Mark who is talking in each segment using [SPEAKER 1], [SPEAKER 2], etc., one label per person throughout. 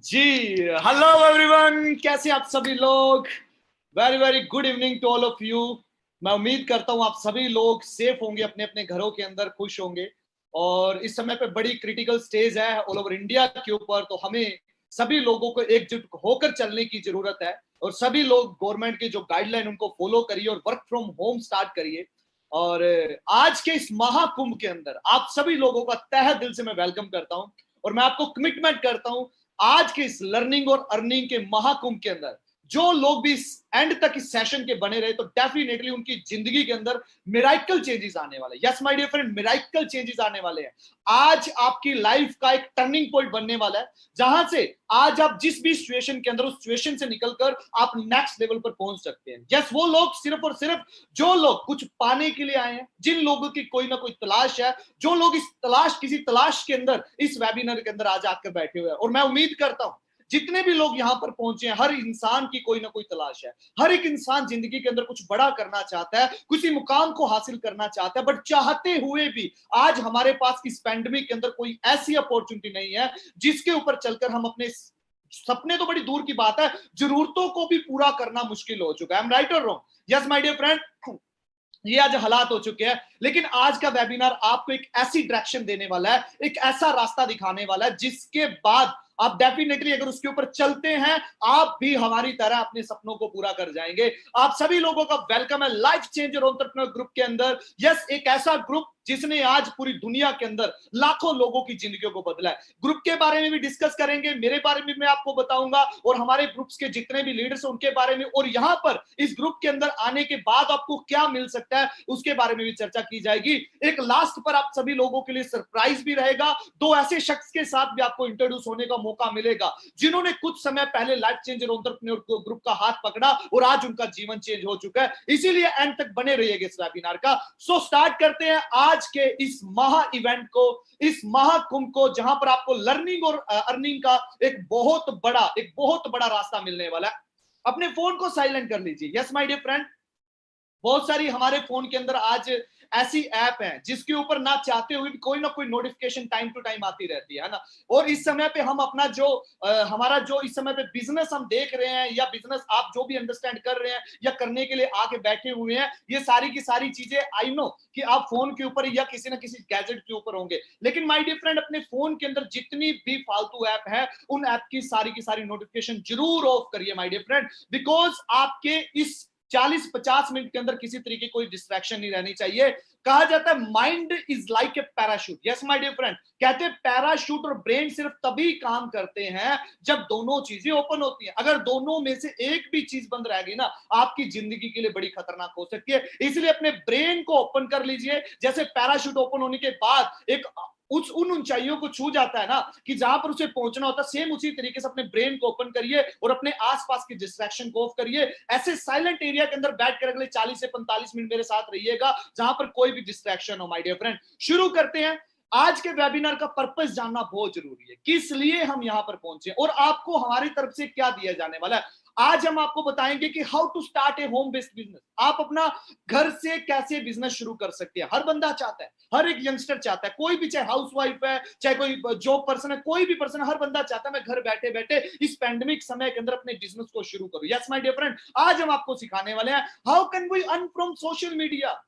[SPEAKER 1] जी, hello everyone, कैसे आप सभी लोग। Very very good evening to all of you. मैं उम्मीद करता हूं आप सभी लोग सेफ होंगे, अपने अपने घरों के अंदर खुश होंगे। और इस समय पे बड़ी क्रिटिकल स्टेज है ऑल ओवर इंडिया के ऊपर, तो हमें सभी लोगों को एकजुट होकर चलने की जरूरत है। और सभी लोग गवर्नमेंट के जो गाइडलाइन उनको फॉलो करिए और वर्क फ्रॉम होम स्टार्ट करिए। और आज के इस महाकुंभ के अंदर आप सभी लोगों का तहे दिल से मैं वेलकम करता हूं। और मैं आपको कमिटमेंट करता हूं, आज के इस लर्निंग और अर्निंग के महाकुंभ के अंदर जो लोग भी एंड तक इस सेशन के बने रहे, तो डेफिनेटली उनकी जिंदगी के अंदर मिराइकल चेंजेस आने वाले। Yes my dear friend, miracle changes आने वाले हैं। आज आपकी लाइफ का एक टर्निंग पॉइंट बनने वाला है, जहां से आज आप जिस भी सिचुएशन के अंदर, उस सिचुएशन से निकलकर आप नेक्स्ट लेवल पर पहुंच सकते हैं। यस, वो लोग सिर्फ और सिर्फ जो लोग कुछ पाने के लिए आए हैं, जिन लोगों की कोई ना कोई तलाश है, जो लोग इस तलाश, किसी तलाश के अंदर इस वेबिनार के अंदर आज आकर बैठे हुए हैं। और मैं उम्मीद करता हूं जितने भी लोग यहां पर पहुंचे हैं, हर इंसान की कोई ना कोई तलाश है। हर एक इंसान जिंदगी के अंदर कुछ बड़ा करना चाहता है, किसी मुकाम को हासिल करना चाहता है, बट चाहते हुए भी आज हमारे पास इस पैंडेमिक के अंदर कोई ऐसी अपॉर्चुनिटी नहीं है जिसके ऊपर चलकर हम अपने सपने, तो बड़ी दूर की बात है, जरूरतों को भी पूरा करना मुश्किल हो चुका है। आई एम राइट और wrong? Yes my dear friend, ये आज हालात हो चुके हैं। लेकिन आज का वेबिनार आपको एक ऐसी डायरेक्शन देने वाला है, एक ऐसा रास्ता दिखाने वाला है, जिसके बाद आप डेफिनेटली अगर उसके ऊपर चलते हैं, आप भी हमारी तरह अपने सपनों को पूरा कर जाएंगे। आप सभी लोगों का वेलकम है लाइफ चेंजर एंटरप्रेन्योर ग्रुप के अंदर। यस, एक ऐसा ग्रुप जिसने आज पूरी दुनिया के अंदर लाखों लोगों की जिंदगियों को बदला है। ग्रुप के बारे में भी डिस्कस करेंगे, मेरे बारे में मैं आपको बताऊंगा, और हमारे ग्रुप्स के जितने भी लीडर्स हैं उनके बारे में, और यहां पर इस ग्रुप के अंदर आने के बाद आपको क्या मिल सकता है उसके बारे में भी चर्चा की जाएगी। एक लास्ट पर आप सभी लोगों के लिए सरप्राइज भी रहेगा। दो ऐसे शख्स के साथ भी आपको इंट्रोड्यूस होने का मौका मिलेगा जिन्होंने कुछ समय पहले लाइफ चेंजर एंटरप्रेन्योर ग्रुप का हाथ पकड़ा और आज उनका जीवन चेंज हो चुका है। इसीलिए एंड तक बने रहिएगा इस वेबिनार का। सो स्टार्ट करते हैं आज के इस महा इवेंट को, इस महाकुंभ को, जहां पर आपको लर्निंग और अर्निंग का एक बहुत बड़ा रास्ता मिलने वाला है। अपने फोन को साइलेंट कर लीजिए। यस माय डियर फ्रेंड, बहुत सारी हमारे फोन के अंदर आज ऐसी ऐप है जिसके ऊपर ना चाहते हुए भी कोई ना कोई नोटिफिकेशन टाइम टू टाइम आती रहती है ना। और इस समय पे हम अपना जो हमारा जो इस समय पे बिजनेस हम देख रहे हैं, या बिजनेस आप जो भी अंडरस्टैंड कर रहे हैं या करने के लिए आके बैठे हुए हैं, ये सारी की सारी चीजें आई नो कि आप फोन के ऊपर या किसी ना किसी गैजेट के ऊपर होंगे। लेकिन माय डियर फ्रेंड, अपने फोन के अंदर जितनी भी फालतू ऐप है, उन ऐप की सारी नोटिफिकेशन जरूर ऑफ करिए माय डियर फ्रेंड, बिकॉज आपके इस 40-50 मिनट के अंदर किसी तरीके कोई डिस्ट्रैक्शन नहीं रहनी चाहिए। कहा जाता है mind is like a parachute. Yes my dear friend, कहते हैं पैराशूट और ब्रेन सिर्फ तभी काम करते हैं जब दोनों चीजें ओपन होती हैं। अगर दोनों में से एक भी चीज बंद रह गई ना, आपकी जिंदगी के लिए बड़ी खतरनाक हो सकती है। इसलिए अपने ब्रेन को ओपन कर लीजिए। जैसे पैराशूट ओपन होने के बाद एक उन ऊंचाइयों को छू जाता है ना, कि जहां पर उसे पहुंचना होता है, सेम उसी तरीके से अपने ब्रेन को ओपन करिए और अपने आसपास की डिस्ट्रैक्शन को ऑफ करिए। ऐसे साइलेंट एरिया के अंदर बैठकर अगले 40 से 45 मिनट मेरे साथ रहिएगा, जहां पर कोई भी डिस्ट्रैक्शन हो माय डियर फ्रेंड। शुरू करते हैं। आज के वेबिनार का पर्पस जानना बहुत जरूरी है, किस लिए हम यहां पर पहुंचे और आपको हमारी तरफ से क्या दिया जाने वाला है। आज हम आपको बताएंगे कि how to start a home based business. आप अपना घर से कैसे बिजनेस शुरू कर सकते हैं। हर बंदा चाहता है, हर एक यंगस्टर चाहता है, कोई भी, चाहे हाउसवाइफ है, चाहे कोई जॉब पर्सन है, कोई भी पर्सन, हर बंदा चाहता है मैं घर बैठे बैठे इस पैंडेमिक समय के अंदर अपने बिजनेस को शुरू करूं। यस माय डियर फ्रेंड, आज हम आपको सिखाने वाले हैं how can we earn from social media.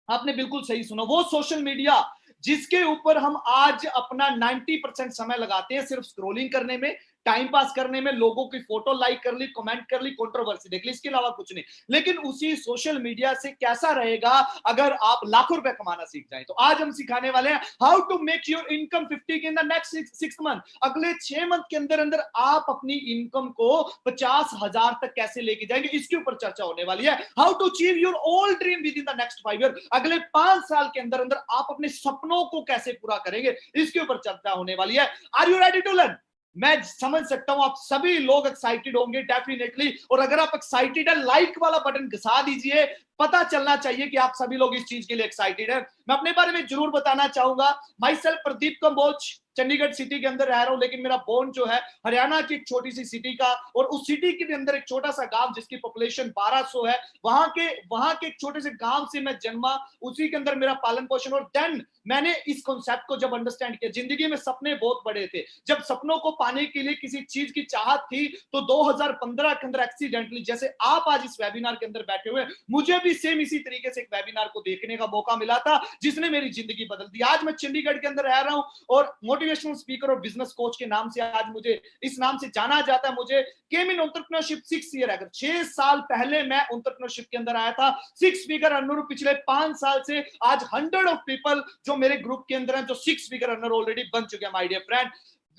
[SPEAKER 1] आपने बिल्कुल सही सुना, वो सोशल मीडिया जिसके ऊपर हम आज अपना 90% समय लगाते हैं सिर्फ स्क्रोलिंग करने में, टाइम पास करने में, लोगों की फोटो लाइक कर ली, कमेंट कर ली, कंट्रोवर्सी देख ली, इसके अलावा कुछ नहीं। लेकिन उसी सोशल मीडिया से कैसा रहेगा अगर आप लाखों रुपए कमाना सीख जाएं। तो आज हम सिखाने वाले हैं how to make your income 50 in the next 6 month. अगले 6 मंथ के अंदर अंदर आप अपनी इनकम को 50,000 तक कैसे लेके जाएंगे, इसके ऊपर चर्चा होने वाली है। How to achieve your all dream with in the next 5 year. अगले 5 साल के अंदर अंदर आप अपने सपनों को कैसे पूरा करेंगे, इसके ऊपर चर्चा होने वाली है। Are you ready to learn? मैं समझ सकता हूं आप सभी लोग एक्साइटेड होंगे डेफिनेटली। और अगर आप एक्साइटेड है, लाइक वाला बटन घसा दीजिए। पता चलना चाहिए कि आप सभी लोग इस चीज के लिए एक्साइटेड है। मैं अपने बारे में जरूर बताना चाहूंगा। Myself Pradeep Kamboj, Chandigarh city के अंदर रह रहा हूं, लेकिन मेरा बोर्न जो है हरियाणा की एक छोटी सी सिटी का, और उस सिटी के भी अंदर एक छोटा सा गांव जिसकी पॉपुलेशन 1200 है, वहां के एक छोटे से गांव से मैं जन्मा, उसी के अंदर मेरा पालन पोषण। और देन मैंने इस कॉन्सेप्ट को जब अंडरस्टैंड किया, जिंदगी में सपने बहुत बड़े थे, जब सपनों को पाने के लिए किसी चीज की चाहत थी, तो 2015 के अंदर एक्सीडेंटली, जैसे आप आज इस वेबिनार के अंदर बैठे हुए, मुझे भी सेम इसी तरीके से एक वेबिनार को देखने का मौका मिला था, जिसने मेरी जिंदगी बदल दी। आज मैं चंडीगढ़ के अंदर रह रहा हूं और मोटिवेशनल स्पीकर और बिजनेस कोच के नाम से आज मुझे इस नाम से जाना जाता है। मुझे केम इन एंटरप्रेन्योरशिप 6 ईयर, अगर 6 साल पहले मैं एंटरप्रेन्योरशिप के अंदर आया था, 6 फिगर अर्नर, पिछले 5 साल से आज 100 ऑफ पीपल जो मेरे ग्रुप के अंदर हैं, जो 6 फिगर अर्नर ऑलरेडी बन चुके हैं। My dear friend,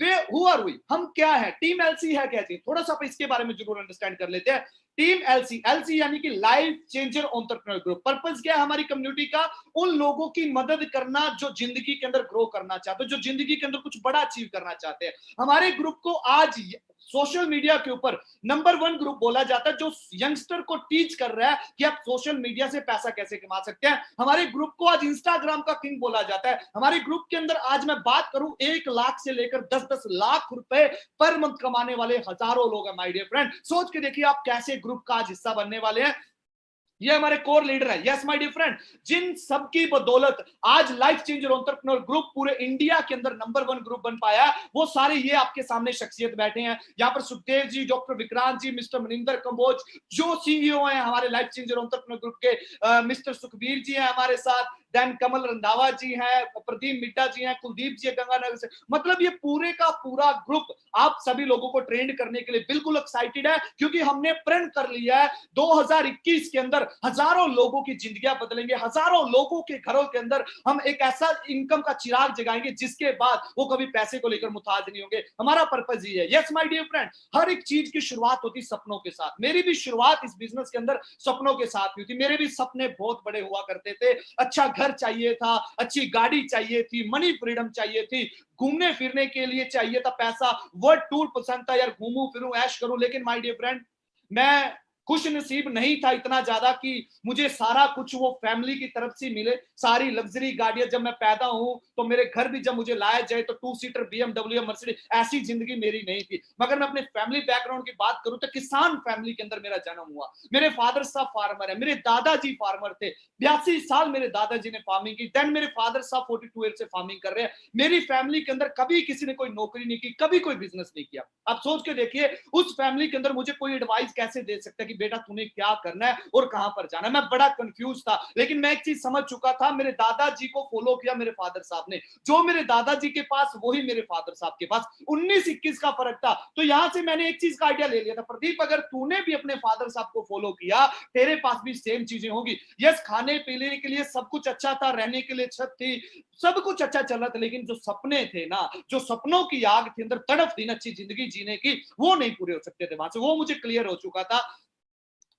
[SPEAKER 1] way who are we, हम क्या है, टीम एलसी है क्या चीज, थोड़ा सा इसके बारे में जरूर अंडरस्टैंड कर लेते हैं। टीम एलसी, एलसी यानी कि life changer entrepreneur group. Purpose क्या है हमारी कम्युनिटी का? उन लोगों की मदद करना जो जिंदगी के अंदर ग्रो करना चाहते हैं, जो जिंदगी के अंदर कुछ बड़ा अचीव करना चाहते हैं। हमारे ग्रुप को आज सोशल मीडिया के ऊपर नंबर 1 ग्रुप बोला जाता है, जो यंगस्टर को टीच कर रहा है कि आप सोशल मीडिया से पैसा कैसे कमा सकते हैं। हमारे ग्रुप को आज इंस्टाग्राम का किंग बोला जाता है। हमारे ग्रुप के अंदर आज मैं बात करूं, 1 लाख से लेकर 10-10 लाख रुपए पर मंथ कमाने वाले हजारों लोग हैं। माय डियर फ्रेंड, सोच के देखिए आप कैसे ग्रुप का आज हिस्सा बनने वाले हैं। ये हमारे कोर लीडर है, यस माय डियर फ्रेंड, जिन सबकी बदौलत आज लाइफ चेंजर एंटरप्रेन्योर ग्रुप पूरे इंडिया के अंदर नंबर 1 ग्रुप बन पाया, वो सारे ये आपके सामने शख्सियत बैठे हैं। यहाँ पर सुखदेव जी, डॉक्टर विक्रांत जी, मिस्टर मनिंदर कंबोज जो सीईओ हैं हमारे लाइफ चेंजर एंटरप्रेन्योर ग्रुप के, मिस्टर सुखबीर जी हैं हमारे साथ, देन कमल रंधावा जी हैं, प्रदीप मिड्डा जी हैं, कुलदीप जी है गंगानगर से। मतलब ये पूरे का पूरा ग्रुप आप सभी लोगों को ट्रेंड करने के लिए बिल्कुल एक्साइटेड है, क्योंकि हमने प्रण कर लिया है 2021 के अंदर हजारों लोगों की जिंदगियां बदलेंगे, हजारों लोगों के घरों के अंदर हम एक ऐसा इनकम का चिराग जगाएंगे जिसके बाद वो कभी पैसे को लेकर मुताज नहीं होंगे। हमारा पर्पस ये है। यस माय डियर फ्रेंड, हर एक चीज की शुरुआत होती सपनों के साथ। मेरी भी शुरुआत इस बिजनेस के अंदर सपनों के साथ हुई थी। मेरे भी सपने बहुत बड़े हुआ करते थे। अच्छा घर चाहिए था, अच्छी गाड़ी चाहिए थी, मनी फ्रीडम चाहिए थी, घूमने फिरने के लिए चाहिए था पैसा, वर्ल्ड टूर पसंद था, यार घूमूं फिरूं ऐश करूं। लेकिन माय डियर फ्रेंड, मैं खुश नसीब नहीं था इतना ज्यादा कि मुझे सारा कुछ वो फैमिली की तरफ से मिले, सारी लग्जरी गाड़ियां। जब मैं पैदा हूं तो मेरे घर भी जब मुझे लाया जाए तो 2 सीटर BMW या मर्सिडीज, ऐसी जिंदगी मेरी नहीं थी। मगर मैं अपने फैमिली बैकग्राउंड की बात करूं तो किसान फैमिली के अंदर मेरा जन्म हुआ। मेरे फादर साहब फार्मर है, मेरे दादाजी फार्मर थे, 82 साल मेरे दादाजी ने फार्मिंग की। देन मेरे फादर साहब 42 ईयर से फार्मिंग कर रहे हैं। मेरी फैमिली के अंदर कभी किसी ने कोई नौकरी नहीं की, कभी कोई बिजनेस नहीं किया। आप सोच के देखिए उस फैमिली के अंदर मुझे कोई एडवाइस कैसे दे सकता है कि बेटा तूने क्या करना है और कहां पर जाना है। मैं बड़ा कंफ्यूज था, लेकिन मैं एक चीज समझ चुका था, मेरे दादाजी को फॉलो किया मेरे फादर साहब ने। जो मेरे दादाजी के पास वही मेरे फादर साहब के पास, 19-21 का फर्क था। तो यहां से मैंने एक चीज का आइडिया ले लिया था, प्रदीप अगर तूने भी अपने फादर साहब को फॉलो किया, तेरे पास भी सेम चीजें होगी। यस, खाने पीने के लिए सब कुछ अच्छा था, रहने के लिए छत थी, सब कुछ अच्छा चल रहा था, लेकिन जो सपने थे ना, जो सपनों की आग थी अंदर, तड़प थी ना अच्छी जिंदगी जीने की, वो नहीं पूरे हो सकते थे। वहां से वो मुझे क्लियर हो चुका था।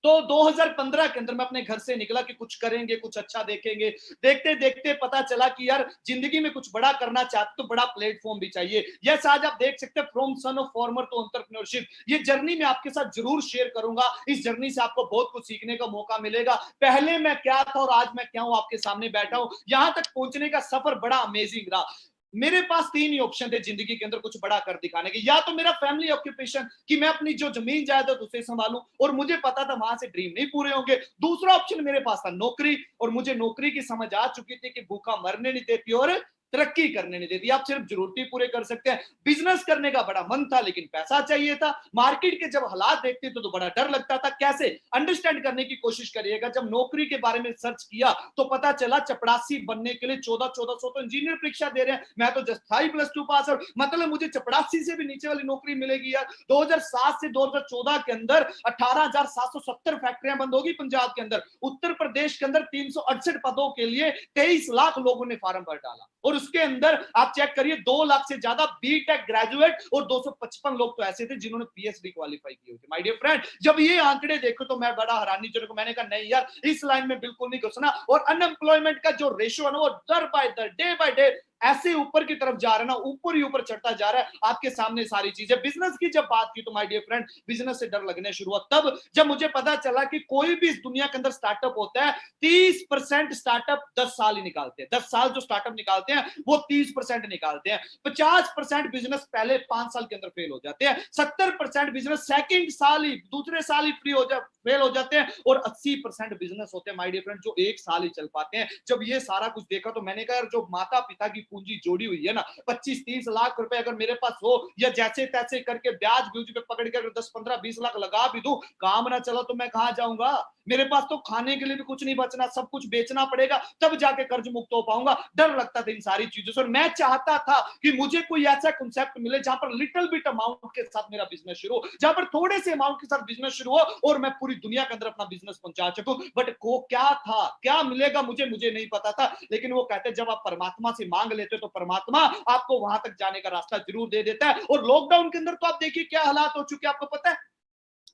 [SPEAKER 1] तो 2015 के अंदर मैं अपने घर से निकला कि कुछ करेंगे, कुछ अच्छा देखेंगे। देखते देखते पता चला कि यार जिंदगी में कुछ बड़ा करना चाहते तो बड़ा प्लेटफॉर्म भी चाहिए। यस, आज आप देख सकते हैं from son of farmer to entrepreneurship, ये जर्नी मैं आपके साथ जरूर शेयर करूंगा। इस जर्नी से आपको बहुत कुछ सीखने का मौका मिलेगा। पहले मैं क्या था और आज मैं क्या हूं, आपके सामने बैठा हूं। यहां तक पहुंचने का सफर बड़ा अमेजिंग रहा। मेरे पास 3 ही ऑप्शन थे जिंदगी के अंदर कुछ बड़ा कर दिखाने के। या तो मेरा फैमिली ऑक्यूपेशन, कि मैं अपनी जो जमीन जायदाद उसे संभालूं, और मुझे पता था वहां से ड्रीम नहीं पूरे होंगे। दूसरा ऑप्शन मेरे पास था नौकरी, और मुझे नौकरी की समझ आ चुकी थी कि भूखा मरने नहीं देती और तरक्की करने नहीं देती, आप सिर्फ जरूरतें पूरे कर सकते हैं। बिजनेस करने का बड़ा मन था, लेकिन पैसा चाहिए था। मार्केट के जब हालात देखते तो बड़ा डर लगता था। कैसे अंडरस्टैंड करने की कोशिश करिएगा, जब नौकरी के बारे में सर्च किया तो पता चला चपड़ासी बनने के लिए 1400 तो इंजीनियर परीक्षा दे रहे हैं। मैं तो जस्ट था ही +2 पास, और मतलब मुझे चपड़ासी से भी नीचे वाली नौकरी मिलेगी यार। 2007 से 2014 के अंदर 18,770 फैक्ट्रियां बंद होगी पंजाब के अंदर। उत्तर प्रदेश के अंदर 368 पदों के लिए 23 लाख लोगों ने फार्म भर डाला, और उसके अंदर आप चेक करिए 2 लाख से ज्यादा बीटेक ग्रेजुएट और 255 लोग तो ऐसे थे जिन्होंने पीएचडी क्वालिफाई की हुई थी। माय डियर फ्रेंड, जब ये आंकड़े देखो तो मैं बड़ा हैरानीजनक, मैंने कहा नहीं यार, इस लाइन में बिल्कुल नहीं घुसना। और अनएम्प्लॉयमेंट का जो रेशियो है ना, वो डे बाय डे ऐसे ऊपर की तरफ जा रहा है ना, ऊपर ही ऊपर चढ़ता जा रहा है, आपके सामने सारी चीजें। बिजनेस की जब बात की तो माय डियर फ्रेंड, बिजनेस से डर लगने शुरू हुआ तब जब मुझे पता चला कि कोई भी इस दुनिया के अंदर स्टार्टअप होता है, 30% स्टार्टअप 10 साल ही निकालते हैं। 10 साल जो स्टार्टअप निकालते हैं वो 30% निकालते हैं। 50% बिजनेस पहले 5 साल के अंदर फेल हो जाते हैं। 70% बिजनेस सेकंड साल ही, दूसरे साल ही फेल हो जाते हैं। और 80% बिजनेस होते हैं माय डियर फ्रेंड जो 1 साल ही चल पाते हैं। जब ये सारा कुछ देखा तो मैंने कहा, जो माता पिता की पूंजी जोड़ी हुई है ना, 25-30 लाख रुपए अगर मेरे पास हो, या जैसे तैसे करके ब्याज ब्यूज पे पकड़ के 10-15-20 लाख लगा भी दूं, काम ना चला तो मैं कहां जाऊंगा? मेरे पास तो खाने के लिए भी कुछ नहीं बचना, सब कुछ बेचना पड़ेगा, तब जाके कर्ज मुक्त हो पाऊंगा। डर लगता था इन सारी चीजों से। और मैं चाहता था कि मुझे कोई ऐसा कॉन्सेप्ट मिले जहां पर लिटिल बिट अमाउंट के साथ मेरा बिजनेस शुरू हो, जहां पर थोड़े से अमाउंट के साथ बिजनेस शुरू हो और मैं पूरी दुनिया के अंदर अपना बिजनेस पहुंचा सकूं। बट वो क्या था, क्या मिलेगा मुझे नहीं पता था। लेकिन वो कहते जब आप परमात्मा से मांग लेते तो परमात्मा आपको वहां तक जाने का रास्ता जरूर दे देता है। और लॉकडाउन के अंदर तो आप देखिए क्या हालात हो चुके हैं, आपको पता है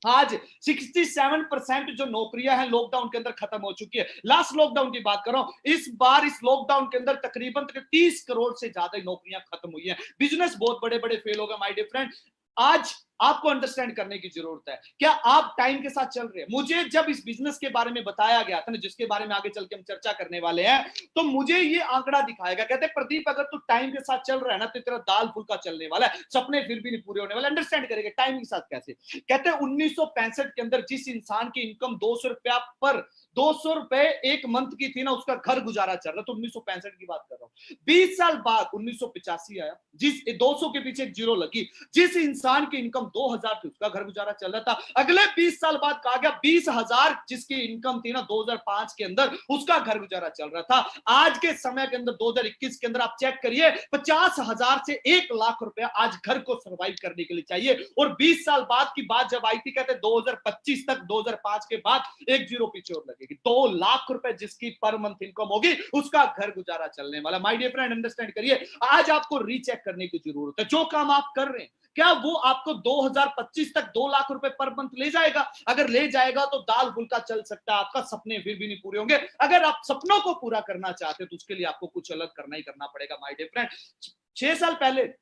[SPEAKER 1] आज 67% जो नौकरियां हैं लॉकडाउन के अंदर खत्म हो चुकी है। लास्ट लॉकडाउन की बात कर रहा हूं, इस बार इस लॉकडाउन के अंदर तकरीबन 30 करोड़ से ज्यादा नौकरियां खत्म हुई हैं। बिजनेस बहुत बड़े बड़े फेल हो गए माय डियर फ्रेंड। आज आपको अंडरस्टैंड करने की जरूरत है, क्या आप टाइम के साथ चल रहे हैं? मुझे जब इस बिजनेस के बारे में बताया गया था ना, जिसके बारे में आगे चल के हम चर्चा करने वाले हैं, तो मुझे ये आंकड़ा दिखाएगा। कहते प्रदीप अगर तू टाइम के साथ चल रहा है ना तो तेरा दाल फुल्का चलने वाला है, सपने फिर भी नहीं पूरे होने वाले। अंडरस्टैंड करेंगे टाइम के साथ कैसे। कहते हैं 1965 के अंदर जिस इंसान की इनकम 200 रुपया पर 200 रुपए एक मंथ की थी ना, उसका घर गुजारा चल रहा। तो 1965 की बात कर रहा हूं। 20 साल बाद 1985 आया, जिस 200 के पीछे एक जीरो लगी, जिस इंसान की इनकम 2000 थी उसका घर गुजारा चल रहा था। अगले 20 साल बाद कहा गया 20,000 जिसकी इनकम थी ना 2005 के अंदर, उसका घर गुजारा चल रहा था। आज के समय के अंदर 2021 के अंदर आप चेक करिए, 50,000 से 1 लाख रुपया आज घर को सर्वाइव करने के लिए चाहिए। और 20 साल बाद की बात जब आई थी, कहते 2025 तक, 2005 के बाद एक जीरो पीछे और लगेगी, 2 लाख रुपए जिसकी पर मंथ इनकम होगी उसका घर गुजारा चलने वाला। माय डियर फ्रेंड अंडरस्टैंड करिए, आज आपको रीचेक करने की जरूरत है। जो काम आप कर रहे हैं क्या वो आपको 2025 तक 2 लाख रुपए पर मंथ ले जाएगा? अगर ले जाएगा तो दाल फुल्का चल सकता है आपका, सपने फिर भी नहीं पूरे होंगे। अगर आप सपनों को पूरा करना चाहते हो तो उसके लिए आपको कुछ अलग करना ही करना पड़ेगा माय डियर फ्रेंड। 6 साल पहले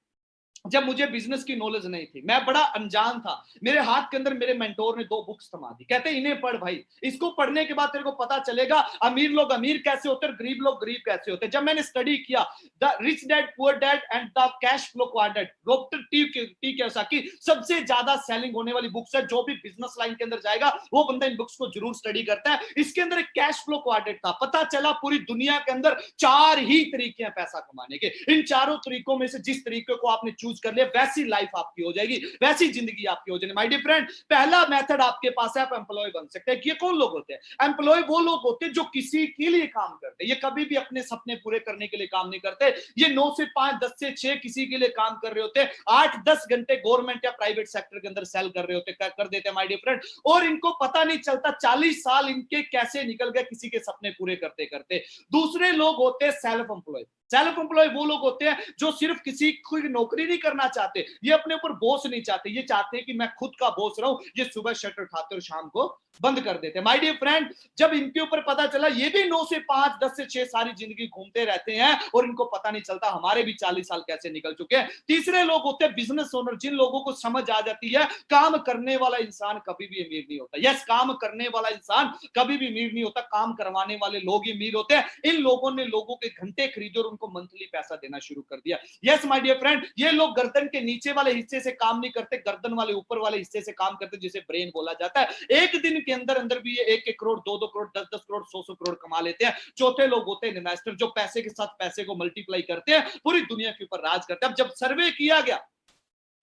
[SPEAKER 1] जब मुझे बिजनेस की नॉलेज नहीं थी, मैं बड़ा अनजान था, मेरे हाथ के अंदर मेरे मेंटोर ने 2 बुक्स थमा दी। कहते इन्हें पढ़ भाई, इसको पढ़ने के बाद तेरे को पता चलेगा अमीर लोग अमीर कैसे होते हैं, गरीब लोग गरीब कैसे होते हैं। जब मैंने स्टडी किया the rich dad poor dad and the cash flow quadrant, doctor T Kiyosaki, सबसे ज्यादा सेलिंग होने वाली बुक्स है। जो भी बिजनेस लाइन के अंदर जाएगा वो बंदा इन बुक्स को जरूर स्टडी करता है। इसके अंदर एक कैश फ्लो क्वाड्रेंट था। पता चला पूरी दुनिया के अंदर 4 ही तरीके हैं पैसा कमाने के। इन चारों तरीकों में से जिस तरीके को आपने चूज कर लिया, वैसी लाइफ आपकी हो जाएगी, वैसी जिंदगी आपकी हो जाएगी। माय डियर फ्रेंड, पहला मेथड आपके पास है, आप एम्प्लॉय बन सकते हैं। ये कौन लोग होते हैं? एम्प्लॉय वो लोग होते हैं जो किसी के लिए काम करते हैं। ये कभी भी अपने सपने पूरे करने के लिए काम नहीं करते। ये 9 से 5, 10 से 6 किसी के लिए काम कर रहे होते हैं। 8-10 घंटे गवर्नमेंट या प्राइवेट सेक्टर के अंदर सेल कर रहे होते, कर देते हैं माय डियर फ्रेंड। और इनको पता नहीं चलता 40 साल इनके कैसे निकल गए किसी के सपने पूरे करते करते। दूसरे लोग होते हैं सेल्फ एम्प्लॉय। सेल्फ एम्प्लॉय वो लोग होते हैं जो सिर्फ किसी की नौकरी नहीं करना चाहते, ये अपने ऊपर बॉस नहीं चाहते, ये चाहते हैं कि मैं खुद का बॉस रहूं। ये सुबह शटर उठाते और शाम को बंद कर देते हैं। माय डियर फ्रेंड, जब इनके ऊपर पता चला ये भी 9 से 5, 10 से 6 सारी जिंदगी घूमते रहते हैं और इनको पता नहीं चलता हमारे भी 40 साल कैसे निकल चुके हैं। तीसरे लोग होते हैं बिजनेस ओनर, जिन लोगों को समझ आ जाती है काम करने वाला इंसान कभी भी अमीर नहीं होता। यस, काम करने वाला इंसान कभी भी अमीर नहीं होता, काम करवाने वाले लोग ही अमीर होते हैं। इन लोगों ने लोगों के घंटे खरीदे और उनको मंथली पैसा देना शुरू कर दिया। यस माय डियर फ्रेंड, ये लोग गर्दन के नीचे वाले हिस्से से काम नहीं करते, गर्दन वाले ऊपर वाले हिस्से से काम करते, जिसे ब्रेन बोला जाता है। एक दिन के अंदर अंदर भी ये 1-1 करोड़, 2-2 करोड़, 10-10 करोड़, 100-100 करोड़ कमा लेते हैं। चौथे लोग होते हैं इन्वेस्टर, जो पैसे के साथ पैसे को मल्टीप्लाई करते हैं, पूरी दुनिया के ऊपर राज करते हैं। अब जब सर्वे किया गया,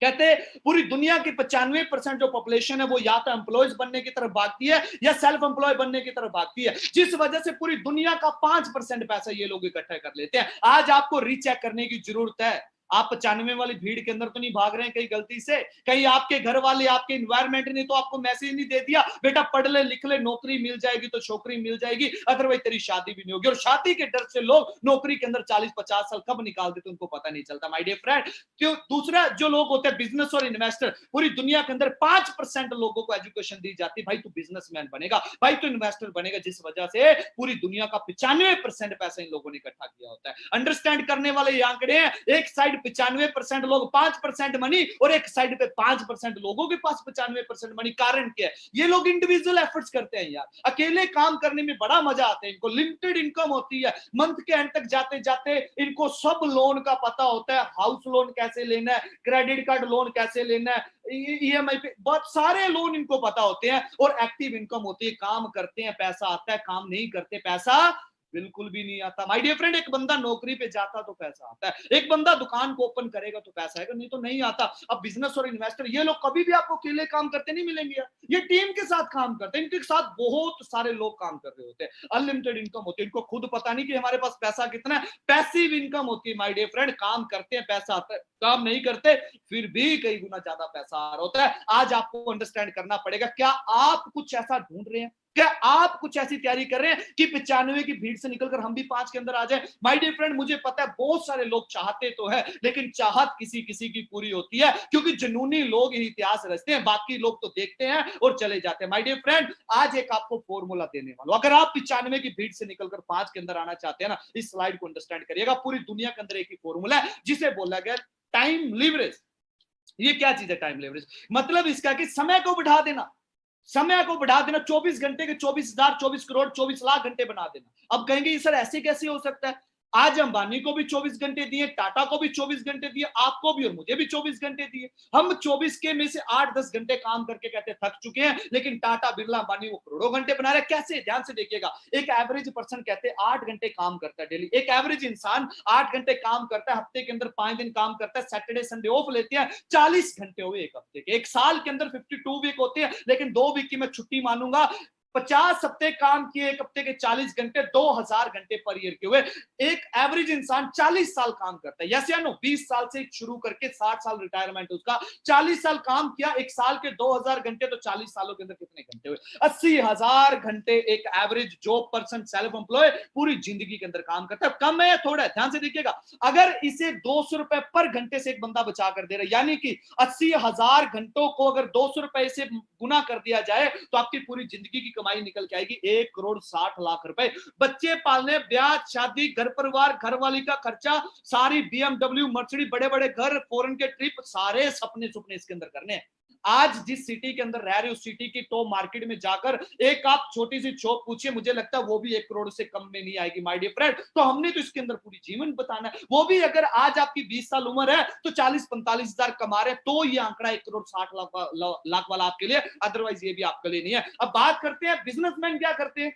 [SPEAKER 1] कहते पूरी दुनिया की 95% जो पॉपुलेशन है वो या तो एम्प्लॉयज बनने की तरफ भागती है या सेल्फ एम्प्लॉय बनने की तरफ भागती है, जिस वजह से पूरी दुनिया का 5% पैसा ये लोग इकट्ठा कर लेते हैं। आज आपको रीचेक करने की जरूरत है आप 95 वाली भीड़ के अंदर तो नहीं भाग रहे हैं कहीं गलती से? कहीं आपके घर वाले, आपके एनवायरमेंट ने तो आपको मैसेज नहीं दे दिया, बेटा पढ़ ले लिख ले, नौकरी मिल जाएगी तो छोकरी मिल जाएगी, अदरवाइज तेरी शादी भी नहीं होगी। और शादी के डर से लोग नौकरी के अंदर 40-50 साल कब निकाल देते उनको पता नहीं चलता माय डियर फ्रेंड। क्यों? दूसरा जो लोग होते हैं बिजनेस और इन्वेस्टर, पूरी दुनिया के अंदर 5% लोगों को एजुकेशन दी जाती है, भाई तू बिजनेसमैन बनेगा, भाई तू इन्वेस्टर बनेगा, जिस वजह से पूरी दुनिया का 95% पैसा इन लोगों ने इकट्ठा किया होता है। अंडरस्टैंड करने वाले ये आंकड़े हैं, एक साइड 95% लोग 5% मनी और एक साइड पे 5% लोगों के पास 95% मनी। कारण क्या है? ये लोग इंडिविजुअल एफर्ट्स करते हैं यार, अकेले काम करने में बड़ा मजा आता है इनको, लिमिटेड इनकम होती है, मंथ के एंड तक जाते जाते इनको सब लोन का पता होता है, हाउस लोन कैसे लेना है, क्रेडिट कार्ड लोन कैसे लेना है, ईएमआई पे बहुत सारे लोन इनको पता होते हैं। और एक्टिव इनकम होती है, काम करते हैं पैसा आता है, काम नहीं करते पैसा बिल्कुल भी नहीं आता माय डियर फ्रेंड। एक बंदा नौकरी पे जाता तो पैसा आता है, एक बंदा दुकान को ओपन करेगा तो पैसा आएगा, नहीं तो नहीं आता। अब बिजनेस और इन्वेस्टर ये लोग कभी भी आपको अकेले काम करते नहीं मिलेंगे यार, ये टीम के साथ काम करते हैं, इनके साथ बहुत सारे लोग काम कर रहे होते हैं, अनलिमिटेड इनकम होती है, इनको खुद पता नहीं कि हमारे पास पैसा कितना है। पैसिव इनकम होती है माय डियर फ्रेंड, काम करते हैं पैसा आता है, काम नहीं करते फिर भी कई गुना ज्यादा पैसा आ रहा होता है। आज आपको अंडरस्टैंड करना पड़ेगा, क्या आप कुछ ऐसा ढूंढ रहे हैं, क्या आप कुछ ऐसी तैयारी कर रहे हैं कि 95 की भीड़ से निकलकर हम भी 5 के अंदर आ जाए? माय डियर फ्रेंड, मुझे पता है बहुत सारे लोग चाहते तो है, लेकिन चाहत किसी किसी की पूरी होती है, क्योंकि जुनूनी लोग ही इतिहास रचते हैं, बाकी लोग तो देखते हैं और चले जाते हैं। माय डियर फ्रेंड, आज एक आपको फॉर्मूला देने वाला हूं, अगर आप 95 की भीड़ से निकलकर 5 के अंदर आना चाहते हैं ना, इस स्लाइड को अंडरस्टैंड करिएगा। पूरी दुनिया के अंदर एक ही फॉर्मूला है जिसे बोला गया टाइम लीवरेज। ये क्या चीज है टाइम लीवरेज? मतलब इसका कि समय को बढ़ा देना, समय को बढ़ा देना, 24 घंटे के 24,000, 24 करोड़, 24 लाख घंटे बना देना। अब कहेंगे सर ऐसे कैसे हो सकता है? आज अंबानी को भी 24 घंटे दिए, टाटा को भी 24 घंटे दिए, आपको भी और मुझे भी 24 घंटे दिए। हम 24 के में से 8-10 घंटे काम करके कहते थक चुके हैं, लेकिन टाटा बिरला अंबानी वो करोड़ों घंटे बना रहे। कैसे? ध्यान से देखिएगा, एक एवरेज पर्सन कहते हैं 8 घंटे काम करता है डेली, एक एवरेज इंसान 8 घंटे काम करता है, हफ्ते के अंदर 5 दिन काम करता है, सैटरडे संडे ऑफ लेते हैं, 40 घंटे हुए एक हफ्ते के। एक साल के अंदर 52 वीक होते हैं, लेकिन 2 वीक की मैं छुट्टी मानूंगा। 50 हफ्ते काम किए, एक हफ्ते के 40 घंटे, 2000 घंटे पर ईयर के हुए। एक एवरेज इंसान 40 साल काम करता है, यस या नो? 20 साल से शुरू करके 60 साल रिटायरमेंट उसका, 40 साल काम किया, एक साल के 2000 घंटे, तो 40 सालों के अंदर कितने घंटे हुए? 80,000 घंटे एक average job person self employ पूरी जिंदगी के अंदर काम करता है। कम है या थोड़ा है? ध्यान से देखिएगा, अगर इसे 200 रुपए पर घंटे से एक बंदा बचा कर दे रहा है, यानी कि 80,000 घंटों को अगर 200 रुपए से गुना कर दिया जाए तो आपकी पूरी जिंदगी की कमाई निकल के आएगी 1 करोड़ 60 लाख रुपए। बच्चे पालने, ब्याह, शादी, घर परिवार, घरवाली का खर्चा, सारी बीएमडब्ल्यू, मर्सिडीज, बड़े बड़े घर, फॉरेन के ट्रिप, सारे सपने सुपने इसके अंदर करने हैं। आज जिस सिटी के अंदर रह रहे हो, उस सिटी की टॉप मार्केट में जाकर एक आप छोटी सी शॉप पूछिए, मुझे लगता है वो भी 1 करोड़ से कम में नहीं आएगी माय डियर फ्रेंड। तो हमने तो इसके अंदर पूरी जीवन बताना है, वो भी अगर आज आपकी 20 साल उम्र है तो 40-45 हजार कमा रहे हैं, तो ये आंकड़ा 1 करोड़ 60 लाख वाला आपके लिए, अदरवाइज ये भी आपके लिए नहीं है। अब बात करते हैं बिजनेसमैन क्या करते हैं।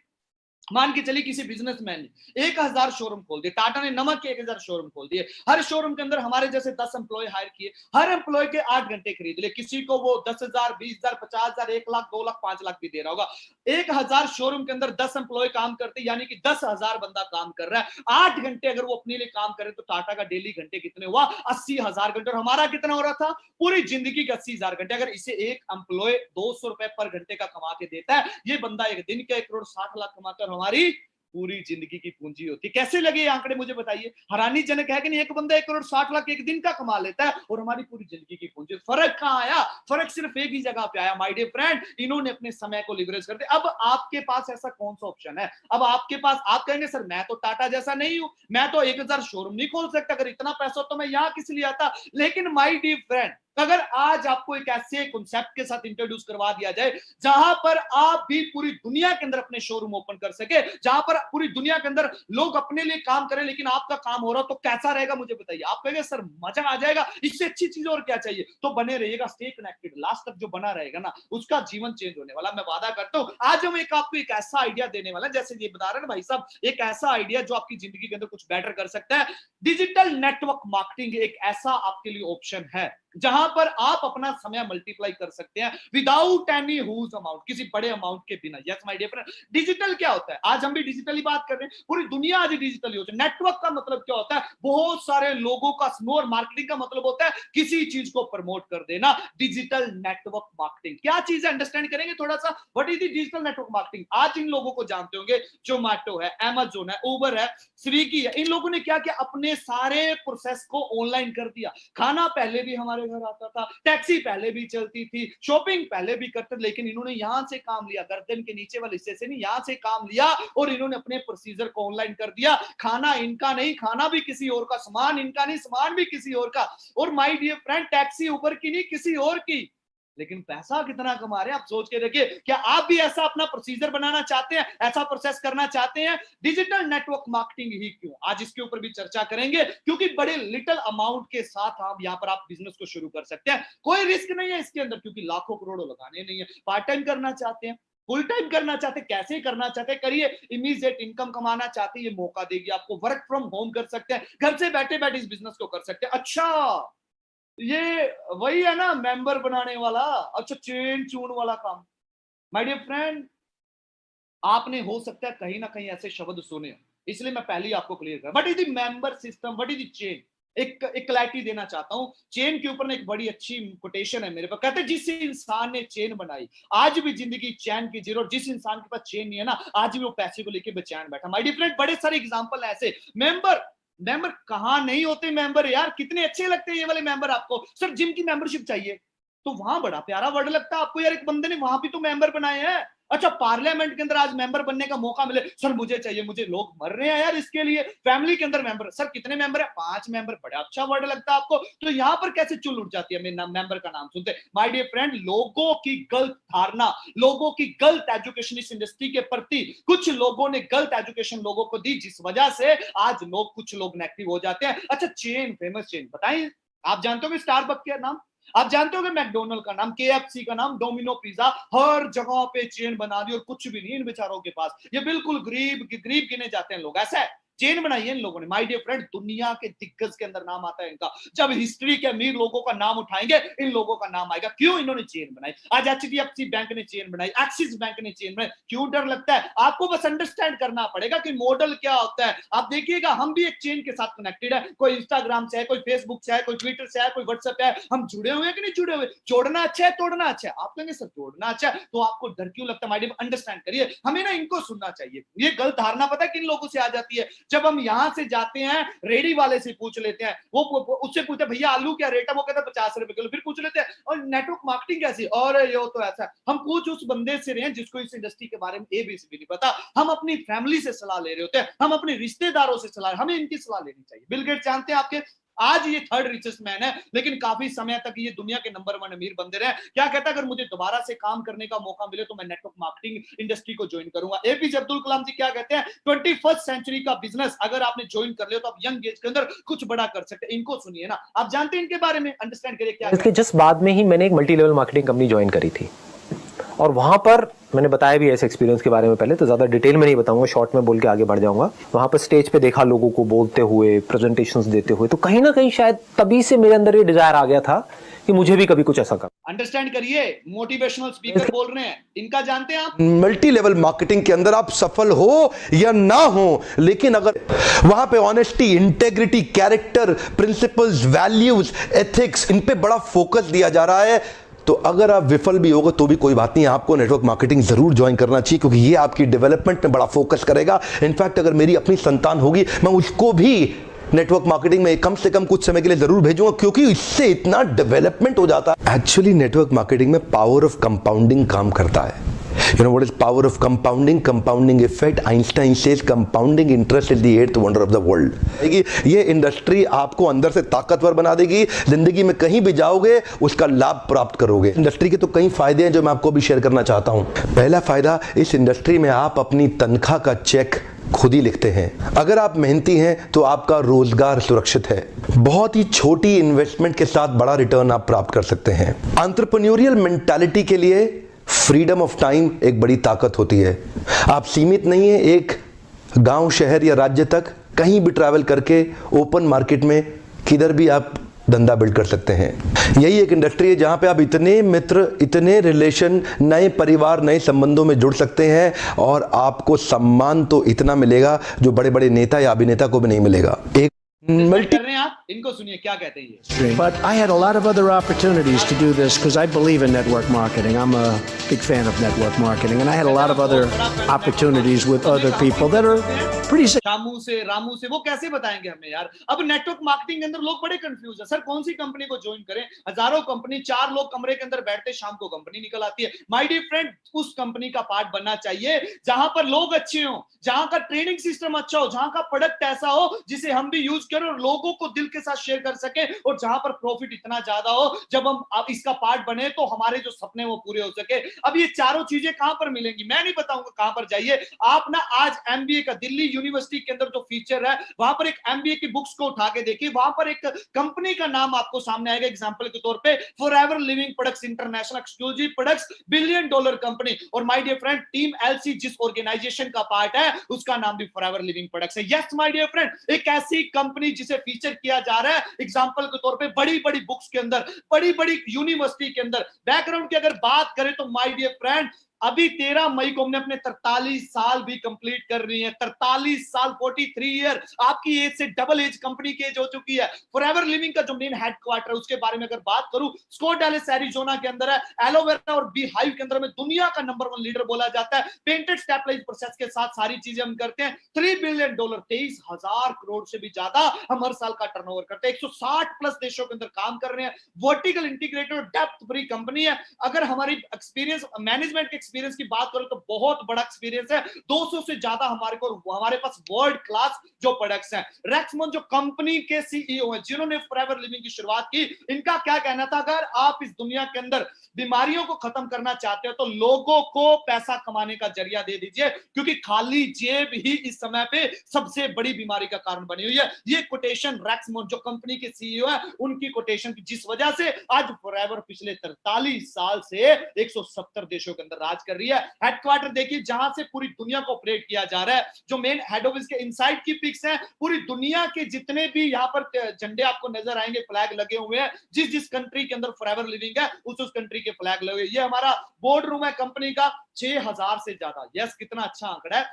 [SPEAKER 1] मान के चलिए किसी बिजनेसमैन ने 1000 शोरूम खोल दिए, टाटा ने नमक के 1000 शोरूम खोल दिए, हर शोरूम के अंदर हमारे जैसे 10 एम्प्लॉय हायर किए, हर एम्प्लॉय के 8 घंटे खरीद लिए, किसी को वो 10,000, 20,000, 50,000, 1 लाख, 2 लाख, 5 लाख भी दे रहा होगा। 1000 शोरूम के अंदर 10 एम्प्लॉय काम करते, यानी कि 10,000 बंदा काम कर रहा है। 8 घंटे अगर वो अपने लिए काम करे तो टाटा का डेली घंटे कितने हुआ? 80,000 घंटे। और हमारा कितना हो रहा था? पूरी जिंदगी के 80,000 घंटे। अगर इसे एक एम्प्लॉय 200 रुपए पर घंटे का कमा के देता है, ये बंदा एक दिन के 1 करोड़ 60 लाख कमाता है, और हमारी पूरी जिंदगी की पूंजी होती है। कैसे लगे ये आंकड़े मुझे बताइए? हैरानीजनक है कि नहीं? एक बंदा 1 करोड़ 60 लाख एक दिन का कमा लेता है और हमारी पूरी जिंदगी की पूंजी। फर्क कहां आया? फर्क सिर्फ एक ही जगह पे आया माय डियर फ्रेंड, इन्होंने अपने समय को लिवरेज कर दिया। अब आपके पास ऐसा कौन सा ऑप्शन है? अब आपके पास, आप कहेंगे सर मैं तो टाटा जैसा नहीं हूं, मैं तो 1000 शोरूम नहीं खोल सकता, अगर इतना पैसा तो मैं यहां किस लिए आता। लेकिन माय डियर फ्रेंड, अगर आज आपको एक ऐसे कॉन्सेप्ट के साथ इंट्रोड्यूस करवा दिया जाए जहां पर आप भी पूरी दुनिया के अंदर अपने शोरूम ओपन कर सके, जहां पर पूरी दुनिया के अंदर लोग अपने लिए काम करें लेकिन आपका काम हो रहा, तो कैसा रहेगा मुझे बताइए? आप कहेंगे सर मजा आ जाएगा, इससे अच्छी चीज और क्या चाहिए? तो बने रहिएगा, स्टे कनेक्टेड, लास्ट तक जो बना रहेगा ना उसका जीवन चेंज होने वाला, मैं वादा करता हूं। आज हम आपको एक ऐसा आइडिया देने वाला है, जैसे ये बता रहे हैं भाई साहब, एक ऐसा आइडिया जो आपकी जिंदगी के अंदर कुछ बेटर कर सकता है। डिजिटल नेटवर्क मार्केटिंग एक ऐसा आपके लिए ऑप्शन है जहां पर आप अपना समय मल्टीप्लाई कर सकते हैं विदाउट एनी ह्यूज अमाउंट, किसी बड़े अमाउंट के बिना। Yes my dear friend, digital क्या होता है? आज हम भी डिजिटली बात कर रहे हैं, पूरी दुनिया आज डिजिटली होती है। नेटवर्क का मतलब क्या होता है? बहुत सारे लोगों का समूह। और मार्केटिंग का मतलब होता है किसी चीज को प्रमोट कर देना। डिजिटल नेटवर्क मार्केटिंग क्या चीज है, अंडरस्टैंड करेंगे थोड़ा सा। What is the digital network marketing? आज इन लोगों को जानते होंगे, जोमैटो है, अमेजोन है, उबर है, स्विगी है, इन लोगों ने क्या किया? अपने सारे प्रोसेस को ऑनलाइन कर दिया। खाना पहले भी हमारे घर आता था, टैक्सी पहले भी चलती थी, शॉपिंग पहले भी करते थे, लेकिन इन्होंने यहां से काम लिया, गर्दन के नीचे वाले हिस्से से नहीं, यहां से काम लिया और इन्होंने अपने प्रोसीजर को ऑनलाइन कर दिया। खाना इनका नहीं, खाना भी किसी और का, सामान इनका नहीं, सामान भी किसी और का। और माय डियर फ्रेंड, टैक्सी उबर की नहीं, किसी और की। लेकिन पैसा कितना कमा रहे हैं आप सोच के देखिए। क्या आप भी ऐसा अपना प्रोसीजर बनाना चाहते हैं, ऐसा प्रोसेस करना चाहते हैं? डिजिटल नेटवर्क मार्केटिंग ही क्यों, आज इसके ऊपर भी चर्चा करेंगे, क्योंकि बड़े लिटिल अमाउंट के साथ आप यहाँ पर आप बिजनेस को शुरू कर सकते हैं। कोई रिस्क नहीं है इसके अंदर, क्योंकि लाखों करोड़ों लगाने नहीं है। पार्ट टाइम करना चाहते हैं, फुल टाइम करना चाहते, कैसे करना चाहते करिए। इमीडिएट इनकम कमाना चाहते, ये मौका देगी आपको। वर्क फ्रॉम होम कर सकते हैं, घर से बैठे बैठे इस बिजनेस को कर सकते हैं। अच्छा, ये वही है ना मेंबर बनाने वाला, अच्छा चेन चून वाला काम। माय डियर फ्रेंड, आपने हो सकता है कहीं ना कहीं ऐसे शब्द सुने, इसलिए मैं पहले ही आपको क्लियर कर, what is the member system, what is the chain. एक क्लैरिटी देना चाहता हूं। चेन के ऊपर ना एक बड़ी अच्छी कोटेशन है मेरे पास, कहते हैं जिस इंसान ने चेन बनाई आज भी जिंदगी चैन की जीरो। जिस इंसान के पास चेन नहीं है ना, आज भी वो पैसे को लेकर बेचैन बैठा। माय डियर फ्रेंड, बड़े सारे एग्जांपल है ऐसे। मेंबर मेंबर कहां नहीं होते मेंबर यार, कितने अच्छे लगते हैं ये वाले मेंबर आपको। सर जिम की मेंबरशिप चाहिए, तो वहां बड़ा प्यारा वर्ड लगता है आपको यार, एक बंदे ने वहां भी तो मेंबर बनाए हैं। अच्छा, पार्लियामेंट के अंदर आज मेंबर बनने का मौका मिले, सर मुझे चाहिए, मुझे लोग मर रहे हैं यार इसके लिए। फैमिली के अंदर मेंबर, सर कितने मेंबर है? 5 मेंबर, बड़ा अच्छा वर्ड लगता है आपको। तो यहां पर कैसे चुल उठ जाती है मेरे मेंबर का नाम सुनते। माय डियर फ्रेंड, लोगों की गलत धारणा, लोगों की गलत एजुकेशन इस इंडस्ट्री के प्रति, कुछ लोगों ने गलत एजुकेशन लोगों को दी, जिस वजह से आज लोग, कुछ लोग नेगेटिव हो जाते हैं। अच्छा, चेन, फेमस चेन बताइए, आप जानते हो स्टारबक्स का नाम, आप जानते हो कि मैकडोनल्ड का नाम, केएफसी का नाम, डोमिनो पिज्जा, हर जगह पे चेन बना दी और कुछ भी नहीं इन बेचारों के पास। ये बिल्कुल गरीब गिने जाते हैं लोग, ऐसा है। चेन बनाई है इन लोगों ने। माय डियर फ्रेंड, दुनिया के दिग्गज के अंदर नाम आता है इनका। जब हिस्ट्री के अमीर लोगों का नाम उठाएंगे, इन लोगों का नाम आएगा। क्यों? इन्होंने चेन बनाई। आज एचडीएफसी बैंक ने चेन बनाई, एक्सिस बैंक ने चेन बनाई। क्यों डर लगता है आपको? बस अंडरस्टैंड करना पड़ेगा कि मॉडल क्या होता है। आप देखिएगा, हम भी एक चेन के साथ कनेक्टेड है। कोई इंस्टाग्राम से है, कोई फेसबुक से है, कोई ट्विटर से है, कोई व्हाट्सएप है। हम जुड़े हुए हैं कि नहीं जुड़े हुए? जोड़ना अच्छा है, तोड़ना अच्छा है। आप कहेंगे सर जोड़ना अच्छा है, तो आपको डर क्यों लगता है? माय डियर, अंडरस्टैंड करिए, हमें ना इनको सुनना चाहिए। ये गलत धारणा पता है किन लोगों से आ जाती है? जब हम यहां से जाते हैं, रेडी वाले से पूछ लेते हैं, वो उससे पूछते भैया आलू क्या रेट है, वो कहता है 50 रुपए किलो। फिर पूछ लेते हैं और नेटवर्क मार्केटिंग कैसी, और ये तो ऐसा। हम पूछ उस बंदे से रहे हैं जिसको इस इंडस्ट्री के बारे में एबीसी भी नहीं पता। हम अपनी फैमिली से सलाह ले रहे होते हैं, हम अपने रिश्तेदारों से सलाह, हमें इनकी सलाह लेनी चाहिए। बिल गेट्स जानते हैं आपके, आज ये 3rd रिचेस्ट मैन है, लेकिन काफी समय तक ये दुनिया के नंबर 1 अमीर बंदे रहे। क्या कहता है, अगर मुझे दोबारा से काम करने का मौका मिले तो मैं नेटवर्क मार्केटिंग इंडस्ट्री को ज्वाइन करूंगा। एपीजे अब्दुल कलाम जी क्या कहते हैं, 21st सेंचुरी का बिजनेस अगर आपने ज्वाइन कर लिया तो आप यंग एज के अंदर कुछ बड़ा कर सकते हैं। इनको सुनिए ना, आप जानते हैं इनके बारे में, अंडरस्टैंड करिए क्या।
[SPEAKER 2] इसके जस्ट बाद में ही मैंने एक multi level marketing company join करी थी, और वहां पर मैंने बताया भी ऐसे एक्सपीरियंस के बारे में पहले, तो ज़्यादा डिटेल में नहीं बताऊंगा, शॉर्ट में बोल के आगे बढ़ जाऊंगा। वहां पर स्टेज पे देखा लोगों को बोलते हुए, प्रेजेंटेशंस देते हुए, तो कहीं ना कहीं शायद तभी से मेरे अंदर ये डिजायर आ गया था कि मुझे भी कभी कुछ ऐसा करना।
[SPEAKER 1] अंडरस्टैंड करिए, मोटिवेशनल स्पीकर बोल रहे हैं, इनका जानते हैं आप।
[SPEAKER 3] मल्टी लेवल मार्केटिंग के अंदर आप सफल हो या ना हो, लेकिन अगर वहां पे honesty, integrity, character, principles, values, ethics, इन पे बड़ा फोकस दिया जा रहा है, तो अगर आप विफल भी होगा तो भी कोई बात नहीं, आपको नेटवर्क मार्केटिंग जरूर ज्वाइन करना चाहिए, क्योंकि ये आपकी डेवलपमेंट में बड़ा फोकस करेगा। इनफैक्ट अगर मेरी अपनी संतान होगी, मैं उसको भी नेटवर्क मार्केटिंग में कम से कम कुछ समय के लिए जरूर भेजूंगा, क्योंकि इससे इतना डेवलपमेंट हो जाता है। एक्चुअली नेटवर्क मार्केटिंग में पावर ऑफ कंपाउंडिंग काम करता है। You know what is power of compounding? Compounding effect. Einstein says compounding interest is the 8th wonder of the world. ये इंडस्ट्री आपको अंदर से ताकतवर बना देगी, जिंदगी में कहीं भी जाओगे उसका लाभ प्राप्त करोगे। इंडस्ट्री के तो कई फायदे हैं जो मैं आपको भी शेयर करना चाहता हूँ। पहला फायदा, इस इंडस्ट्री में आप अपनी तनख्वाह का चेक खुद ही लिखते हैं। अगर आप मेहनती हैं तो आपका रोजगार सुरक्षित है। बहुत ही छोटी इन्वेस्टमेंट के साथ बड़ा रिटर्न आप प्राप्त कर सकते हैं। एंटरप्रेन्योरियल मेंटालिटी के लिए फ्रीडम ऑफ टाइम एक बड़ी ताकत होती है। आप सीमित नहीं है एक गांव, शहर या राज्य तक, कहीं भी ट्रैवल करके ओपन मार्केट में किधर भी आप धंधा बिल्ड कर सकते हैं। यही एक इंडस्ट्री है जहां पे आप इतने मित्र, इतने रिलेशन, नए परिवार, नए संबंधों में जुड़ सकते हैं और आपको सम्मान तो इतना मिलेगा जो बड़े बड़े नेता या अभिनेता को भी नहीं मिलेगा। एक
[SPEAKER 1] कर रहे हैं आप, इनको सुनिए क्या कहते हैं ये।
[SPEAKER 4] But I had a lot of other opportunities to do this because I believe in network marketing. I'm a big fan of network marketing, and I had a lot of other opportunities with other people that are pretty.
[SPEAKER 1] Ramu से वो कैसे बताएंगे हमें यार। अब network marketing के अंदर लोग बड़े कंफ्यूज है, सर कौन सी कंपनी को ज्वाइन करें, हजारों कंपनी, 4 लोग कमरे के अंदर बैठते, शाम को कंपनी निकल आती है। माय डियर फ्रेंड, उस कंपनी का पार्ट बनना चाहिए जहां पर लोग अच्छे हो, जहां का ट्रेनिंग सिस्टम अच्छा हो, जहां का प्रोडक्ट ऐसा हो जिसे हम भी यूज करें और लोगों को दिल के साथ शेयर कर सके, और जहां पर प्रॉफिट इतना ज्यादा हो जब हम इसका पार्ट बने तो हमारे जो सपने वो पूरे हो सके। अब ये चारों चीजें कहां पर मिलेंगी, मैं नहीं बताऊंगा कहां पर जाइए आप ना। आज एमबीए का दिल्ली यूनिवर्सिटी के अंदर जो फीचर है, वहां पर एक एमबीए की बुक्स को उठा के देखिए, वहां पर एक कंपनी का नाम आपको सामने आएगा एग्जांपल के तौर पे, Forever Living Products international exclusive products, $1 billion company. और my dear friend, team LC जिस ऑर्गेनाइजेशन का पार्ट है उसका नाम भी फॉरएवर लिविंग प्रोडक्ट्स है। यस माय डियर फ्रेंड, एक ऐसी कंपनी जिसे फीचर किया जा रहा है एग्जांपल के तौर पे बड़ी बड़ी बुक्स के अंदर, बड़ी बड़ी यूनिवर्सिटी के अंदर। बैकग्राउंड की अगर बात करें तो माय डियर फ्रेंड, अभी 13 मई को हमने अपने 43 साल भी कंप्लीट कर रही है। 43 साल, 43 ईयर, आपकी एज से डबल एज कंपनी की एज हो चुकी है। फॉरएवर लिविंग का जो मेन हेडक्वार्टर है उसके बारे में अगर बात करूं, स्कॉट डैलेस एरिजोना के अंदर है। एलोवेरा और बी हाइव के अंदर में दुनिया का नंबर 1 लीडर बोला जाता है। पेटेंट स्टेबलाइज प्रोसेस के साथ सारी चीजें हम करते हैं। $3 बिलियन, 23,000 करोड़ से भी ज्यादा हम हर साल का टर्नओवर करते हैं। 160 प्लस देशों के अंदर काम कर रहे हैं। वर्टिकल इंटीग्रेटेड और डेप्थ फ्री कंपनी है। अगर हमारी एक्सपीरियंस, मैनेजमेंट के एक्सपीरियंस की बात करो तो बहुत बड़ा एक्सपीरियंस है। 200 से ज्यादा हमारे पास वर्ल्ड क्लास जो प्रोडक्ट्स हैं। रेक्समन जो कंपनी के सीईओ हैं, जिन्होंने फॉरएवर लिविंग की शुरुआत की, इनका क्या कहना था, अगर आप इस दुनिया के अंदर बीमारियों को खत्म करना चाहते हो तो लोगों को पैसा कमाने का जरिया दे दीजिए, क्योंकि खाली जेब ही इस समय पे सबसे बड़ी बीमारी का कारण बनी हुई है। ये कोटेशन रेक्समन जो कंपनी के सीईओ है उनकी कोटेशन, जिस वजह से आज फॉरएवर पिछले 43 साल से 170 देशों के अंदर राज कर रही है। हेडक्वार्टर देखिए जहां से पूरी दुनिया को ऑपरेट किया जा रहा है। जो मेन हेड ऑफिस के इनसाइड की पिक्स हैं, पूरी दुनिया के जितने भी यहां पर झंडे आपको नजर आएंगे, फ्लैग लगे हुए हैं, जिस जिस कंट्री के अंदर फॉरएवर लिविंग है उस कंट्री के फ्लैग लगे हुए। ये हमारा बोर्ड रूम है कंपनी का। 6000 से ज्यादा, यस कितना अच्छा आंकड़ा है,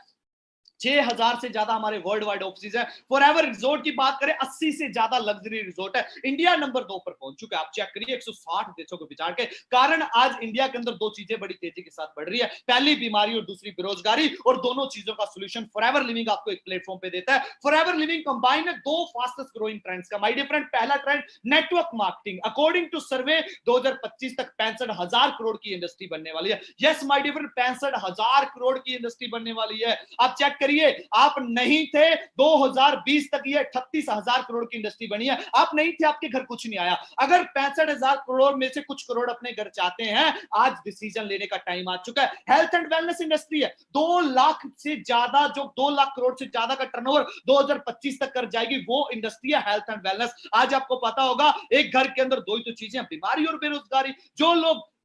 [SPEAKER 1] 6000 से ज्यादा हमारे वर्ल्ड वाइड ऑफिस है। फॉरएवर रिजॉर्ट की बात करें, 80 से ज्यादा लग्जरी रिजॉर्ट है। इंडिया नंबर 2 पर पहुंच चुका है। आप चेक करिए 160 देशों को विचार के कारण आज इंडिया के अंदर 2 चीजें बड़ी तेजी के साथ बढ़ रही है। पहली बीमारी और दूसरी बेरोजगारी, और दोनों चीजों का सोल्यूशन फॉरएवर लिविंग आपको एक प्लेटफॉर्म पे देता है। फॉरएवर लिविंग कंबाइन है 2 फास्टेस्ट ग्रोइंग ट्रेंड्स का। माय डियर फ्रेंड, पहला trend network marketing. According to survey 2025 तक 65,000 करोड़ की इंडस्ट्री बनने वाली है। Yes my dear friend, 65,000 crore की इंडस्ट्री बनने वाली है। आप चेक करिए, आप नहीं थे 2020 तक ये 38,000 करोड़ की इंडस्ट्री बनी है। आप नहीं थे, आपके घर कुछ नहीं आया। अगर 65,000 करोड़ में से कुछ करोड़ अपने घर चाहते हैं, आज डिसीजन लेने का टाइम आ चुका है। हेल्थ एंड वेलनेस इंडस्ट्री है। 2 लाख से ज्यादा, जो 2 लाख करोड़ से ज्यादा का टर्नओवर 2025 तक कर जाएगी, वो इंडस्ट्री है हेल्थ एंड वेलनेस। आज आपको पता होगा एक घर के अंदर 2 ही तो चीजें, बीमारी और बेरोजगारी।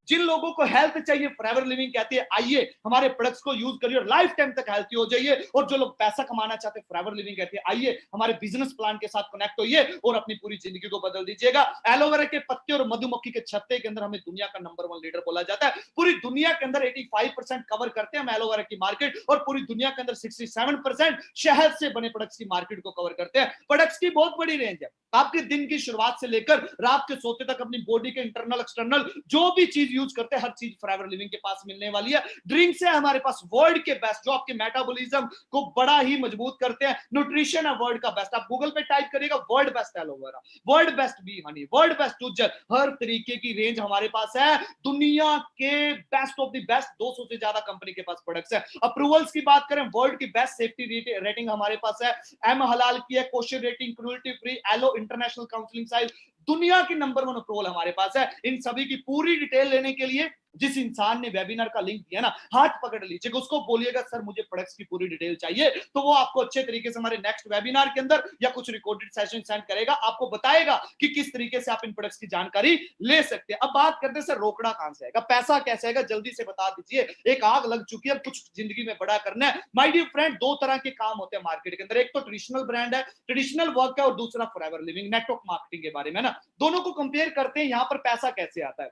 [SPEAKER 1] जिन लोगों को हेल्थ चाहिए, फॉरएवर लिविंग कहती है आइए हमारे प्रोडक्ट्स को यूज करिए और लाइफ टाइम तक हेल्थी हो जाइए। और जो लोग पैसा कमाना चाहते हैं, फॉरएवर लिविंग कहती है आइए हमारे बिजनेस प्लान के साथ कनेक्ट होइए और अपनी पूरी जिंदगी को बदल दीजिएगा। एलोवेरा के पत्ते और मधुमक्खी के छत्ते के अंदर हमें दुनिया का नंबर 1 लीडर बोला जाता है। पूरी दुनिया के अंदर 85% कवर करते हैं हम एलोवेरा की मार्केट, और पूरी दुनिया के अंदर 67% शहद से बने प्रोडक्ट्स की मार्केट को कवर करते हैं। प्रोडक्ट्स की बहुत बड़ी रेंज है। आपके दिन की शुरुआत से लेकर रात के सोते तक अपनी बॉडी के इंटरनल एक्सटर्नल जो भी चीज यूज करते हैं, हर चीज फॉरएवर लिविंग के पास मिलने वाली है। ड्रिंक्स है हमारे पास वर्ल्ड के बेस्ट, जो आपके मेटाबॉलिज्म को बड़ा ही मजबूत करते हैं। न्यूट्रिशन है वर्ल्ड का बेस्ट। आप गूगल पे टाइप करिएगा world best aloe vera, world best bee honey, world best टूजर, हर तरीके की रेंज हमारे पास है। दुनिया के बेस्ट ऑफ द बेस्ट 200 से ज्यादा कंपनी के पास प्रोडक्ट्स है। अप्रूवल्स की बात करें, वर्ल्ड की बेस्ट सेफ्टी रेटिंग हमारे पास है। एम हलाल की है, kosher rating, cruelty free, aloe international counselling size, दुनिया की नंबर 1 अप्रूवल हमारे पास है। इन सभी की पूरी डिटेल लेने के लिए जिस इंसान ने वेबिनार का लिंक दिया ना, हाथ पकड़ लीजिएगा, उसको बोलिएगा सर मुझे प्रोडक्ट्स की पूरी डिटेल चाहिए, तो वो आपको अच्छे तरीके से हमारे नेक्स्ट वेबिनार के अंदर या कुछ रिकॉर्डेड सेशन सेंड करेगा, आपको बताएगा कि किस तरीके से आप इन प्रोडक्ट्स की जानकारी ले सकते हैं। अब बात करते हैं सर रोकड़ा कहां से आएगा, पैसा कैसे आएगा, जल्दी से बता दीजिए, एक आग लग चुकी है, कुछ जिंदगी में बड़ा करना है। माय डियर फ्रेंड, दो तरह के काम होते हैं मार्केट के अंदर, एक तो ट्रेडिशनल ब्रांड है, ट्रेडिशनल वर्क है, और दूसरा फॉरएवर लिविंग, नेटवर्क मार्केटिंग के बारे में ना। दोनों को कंपेयर करते हैं, यहां पर पैसा कैसे आता है।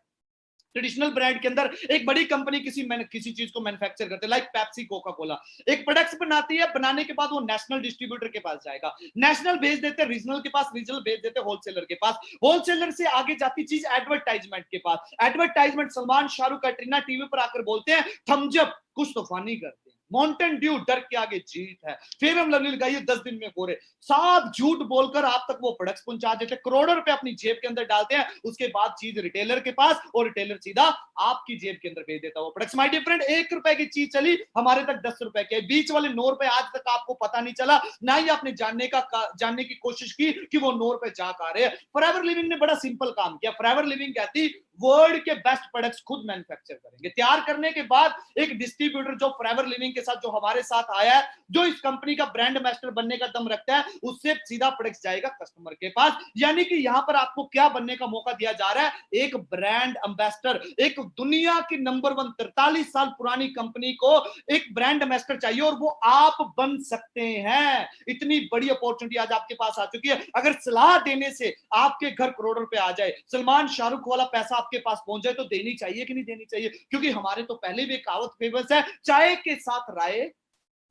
[SPEAKER 1] ट्रेडिशनल ब्रांड के अंदर एक बड़ी कंपनी किसी चीज को मैन्युफैक्चर करते हैं, लाइक पेप्सी, कोका कोला, एक प्रोडक्ट्स बनाती है, बनाने के बाद वो नेशनल डिस्ट्रीब्यूटर के पास जाएगा, नेशनल भेज देते हैं रीजनल के पास, रीजनल भेज देते हैं होलसेलर के पास, होलसेलर से आगे जाती चीज एडवर्टाइजमेंट के पास, एडवर्टाइजमेंट सलमान, शाहरुख, कैटरीना टीवी पर आकर बोलते हैं थम्स अप, कुछ तो फनी करते हैं, माउंटेन ड्यू डर के आगे जीत है, फिर हम लवली लगाइए 10 दिन में गोरे, सब झूठ बोलकर आप तक वो प्रोडक्ट्स पहुंचा देते, करोड़ों रुपए अपनी जेब के अंदर डालते हैं, उसके बाद चीज रिटेलर के पास और रिटेलर सीधा आपकी जेब के अंदर भेज देता है वो प्रोडक्ट्स। माय डियर फ्रेंड, 1 रुपए की चीज चली हमारे तक 10 रुपए के, बीच वाले 9 रुपए आज तक आपको पता नहीं चला, ना ही आपने जानने की कोशिश की कि वो 9 रुपए जा आ रहे हैं। फॉरएवर लिविंग ने बड़ा सिंपल काम किया, फॉरएवर लिविंग कहती वर्ल्ड के बेस्ट प्रोडक्ट्स खुद मैन्युफैक्चर करेंगे, तैयार करने के बाद एक डिस्ट्रीब्यूटर जो फॉरएवर लिविंग के साथ जो हमारे साथ आया है, जो इस कंपनी का ब्रांड एम्बेसडर बनने का दम रखता है, उससे सीधा प्रोडक्ट्स जाएगा कस्टमर के पास। यानी कि यहां पर आपको क्या बनने का मौका दिया जा रहा है, एक ब्रांड एम्बेसडर, एक दुनिया की नंबर 1 43 साल पुरानी कंपनी को एक ब्रांड एम्बेसडर चाहिए और वो आप बन सकते हैं। इतनी बड़ी अपॉर्चुनिटी आज आपके पास आ चुकी है, अगर सलाह देने से आपके घर करोड़ों रुपए आ जाए, सलमान शाहरुख वाला पैसा आपके पास पहुंच जाए, तो देनी चाहिए कि नहीं देनी चाहिए, क्योंकि हमारे तो पहले भी कहावत फेमस है, चाय के साथ राय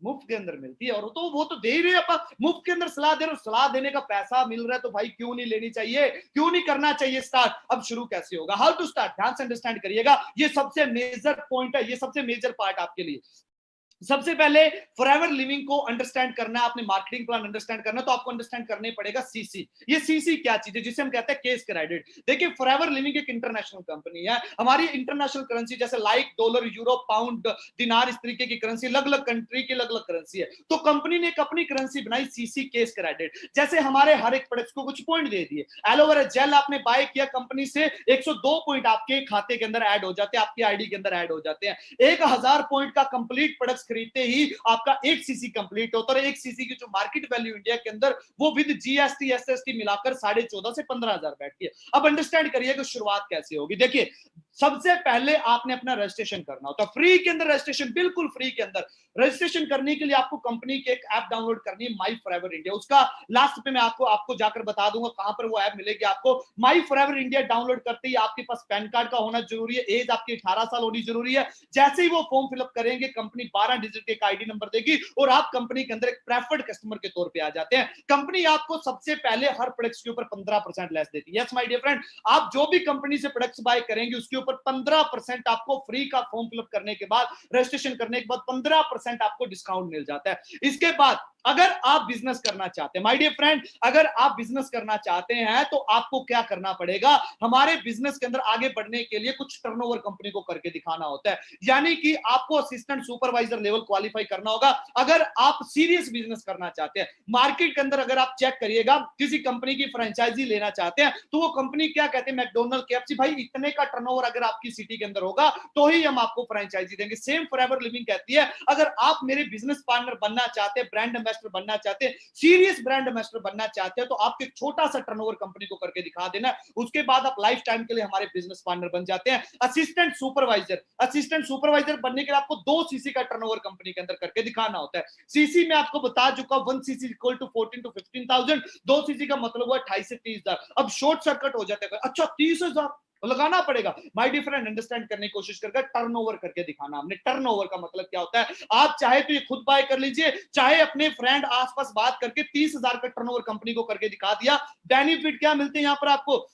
[SPEAKER 1] मुफ्त के अंदर मिलती है, और तो वो तो दे ही रहे हैं, मुफ्त के अंदर सलाह दे रहे हो, सलाह देने का पैसा मिल रहा है, तो भाई क्यों नहीं लेनी चाहिए, क्यों नहीं करना चाहिए स्टार्ट। अब शुरू कैसे होगा, हाउ टू स्टार्ट, ध्यान से अंडरस्टैंड करिएगा, ये सबसे मेजर पॉइंट है, ये सबसे मेजर पार्ट आपके लिए। सबसे पहले फॉरएवर लिविंग को अंडरस्टैंड करना है, आपने मार्केटिंग प्लान अंडरस्टैंड करना, तो आपको अंडरस्टैंड करने पड़ेगा सीसी। ये सीसी क्या चीज है, जिसे हम कहते हैं केस क्रेडिट। देखिए फॉरएवर लिविंग एक इंटरनेशनल कंपनी है, हमारी इंटरनेशनल करेंसी जैसे लाइक डॉलर, यूरो, पाउंड, दिनार, इस तरीके की करेंसी, अलग अलग कंट्री की अलग अलग करेंसी है, तो कंपनी ने एक अपनी करेंसी बनाई सीसी, केस क्रेडिट। जैसे हमारे हर एक प्रोडक्ट को कुछ पॉइंट दे दिए, एलोवेरा जेल आपने बाय किया कंपनी से, 102 पॉइंट आपके खाते के अंदर ऐड हो जाते हैं, आपकी आईडी के अंदर ऐड हो जाते हैं। 1000 पॉइंट का कंप्लीट प्रोडक्ट खरीदते ही आपका 1 सीसी कंप्लीट होता है। 1 सीसी की जो मार्केट वैल्यू इंडिया के अंदर वो विद जीएसटी एसएसटी मिलाकर 14.5 से 15,000 बैठती है। अब अंडरस्टैंड करिए कि शुरुआत कैसे होगी। देखिए सबसे पहले आपने अपना रजिस्ट्रेशन करना होता है, फ्री के अंदर रजिस्ट्रेशन, बिल्कुल फ्री के अंदर रजिस्ट्रेशन करने के लिए आपको कंपनी की एक ऐप डाउनलोड करनी है, माई फॉरएवर इंडिया। उसका लास्ट पे मैं आपको जाकर बता दूंगा कहां पर वो ऐप मिलेगी आपको। माई फॉरएवर इंडिया डाउनलोड करते ही आपके पास पैन कार्ड का होना जरूरी है, एज आपकी 18 साल होनी जरूरी है। जैसे ही वो फॉर्म फिलअप करेंगे कंपनी 12 डिजिट के आईडी नंबर देगी और आप कंपनी के अंदर एक प्रेफर्ड कस्टमर के तौर पे आ जाते हैं। कंपनी आपको सबसे पहले हर प्रोडक्ट्स के ऊपर 15% लेस देती है। यस माय डियर फ्रेंड, आप जो भी कंपनी से प्रोडक्ट्स बाय करेंगे उसके ऊपर 15% आपको फ्री का फॉर्म फिलअप करने के बाद, रजिस्ट्रेशन करने के बाद 15% आपको डिस्काउंट मिल जाता है। इसके बाद अगर आप बिजनेस करना चाहते हैं, माय डियर फ्रेंड, अगर आप बिजनेस करना चाहते हैं तो आपको क्या करना पड़ेगा, हमारे बिजनेस के अंदर आगे बढ़ने के लिए कुछ टर्नओवर कंपनी को करके दिखाना होता है। यानी कि आपको असिस्टेंट सुपरवाइजर लेवल क्वालिफाई करना होगा अगर आप सीरियस बिजनेस करना चाहते हैं। मार्केट के अंदर अगर आप चेक करिएगा, किसी कंपनी की फ्रेंचाइजी लेना चाहते हैं तो वो कंपनी क्या कहते हैं, मैकडोनल्ड, केएफसी, भाई इतने का टर्नओवर अगर आपकी सिटी के अंदर होगा तो ही हम आपको फ्रेंचाइजी देंगे। सेम फॉरएवर लिविंग कहती है अगर आप मेरे बिजनेस पार्टनर बनना चाहते हैं, ब्रांड एम्बेसडर बनना चाहते हैं, सीरियस ब्रांड एम्बेसडर बनना चाहते हैं, तो आपको एक छोटा सा टर्नओवर कंपनी को करके दिखा देना, उसके बाद आप लाइफ टाइम के लिए हमारे बिजनेस पार्टनर बन जाते हैं। असिस्टेंट सुपरवाइजर बनने के लिए आपको 2 सीसी का टर्नओवर कंपनी के अंदर करके दिखाना होता है। सीसी में आपको बता चुका, 1 CC equal to 14 to 15,000, 2 CC का मतलब हुआ 28 से 30,000। अब शॉर्ट सर्किट हो जाता है, अच्छा 30,000 लगाना पड़ेगा। माय डियर फ्रेंड, अंडरस्टैंड करने की कोशिश करके टर्नओवर करके दिखाना। हमने टर्नओवर का मतलब क्या होता है, आप चाहे तो ये खुद बाय कर लीजिए, चाहे अपने फ्रेंड आसपास बात करके 30,000 का टर्नओवर कंपनी को करके दिखा दिया। बेनिफिट क्या मिलते हैं यहाँ पर आपको,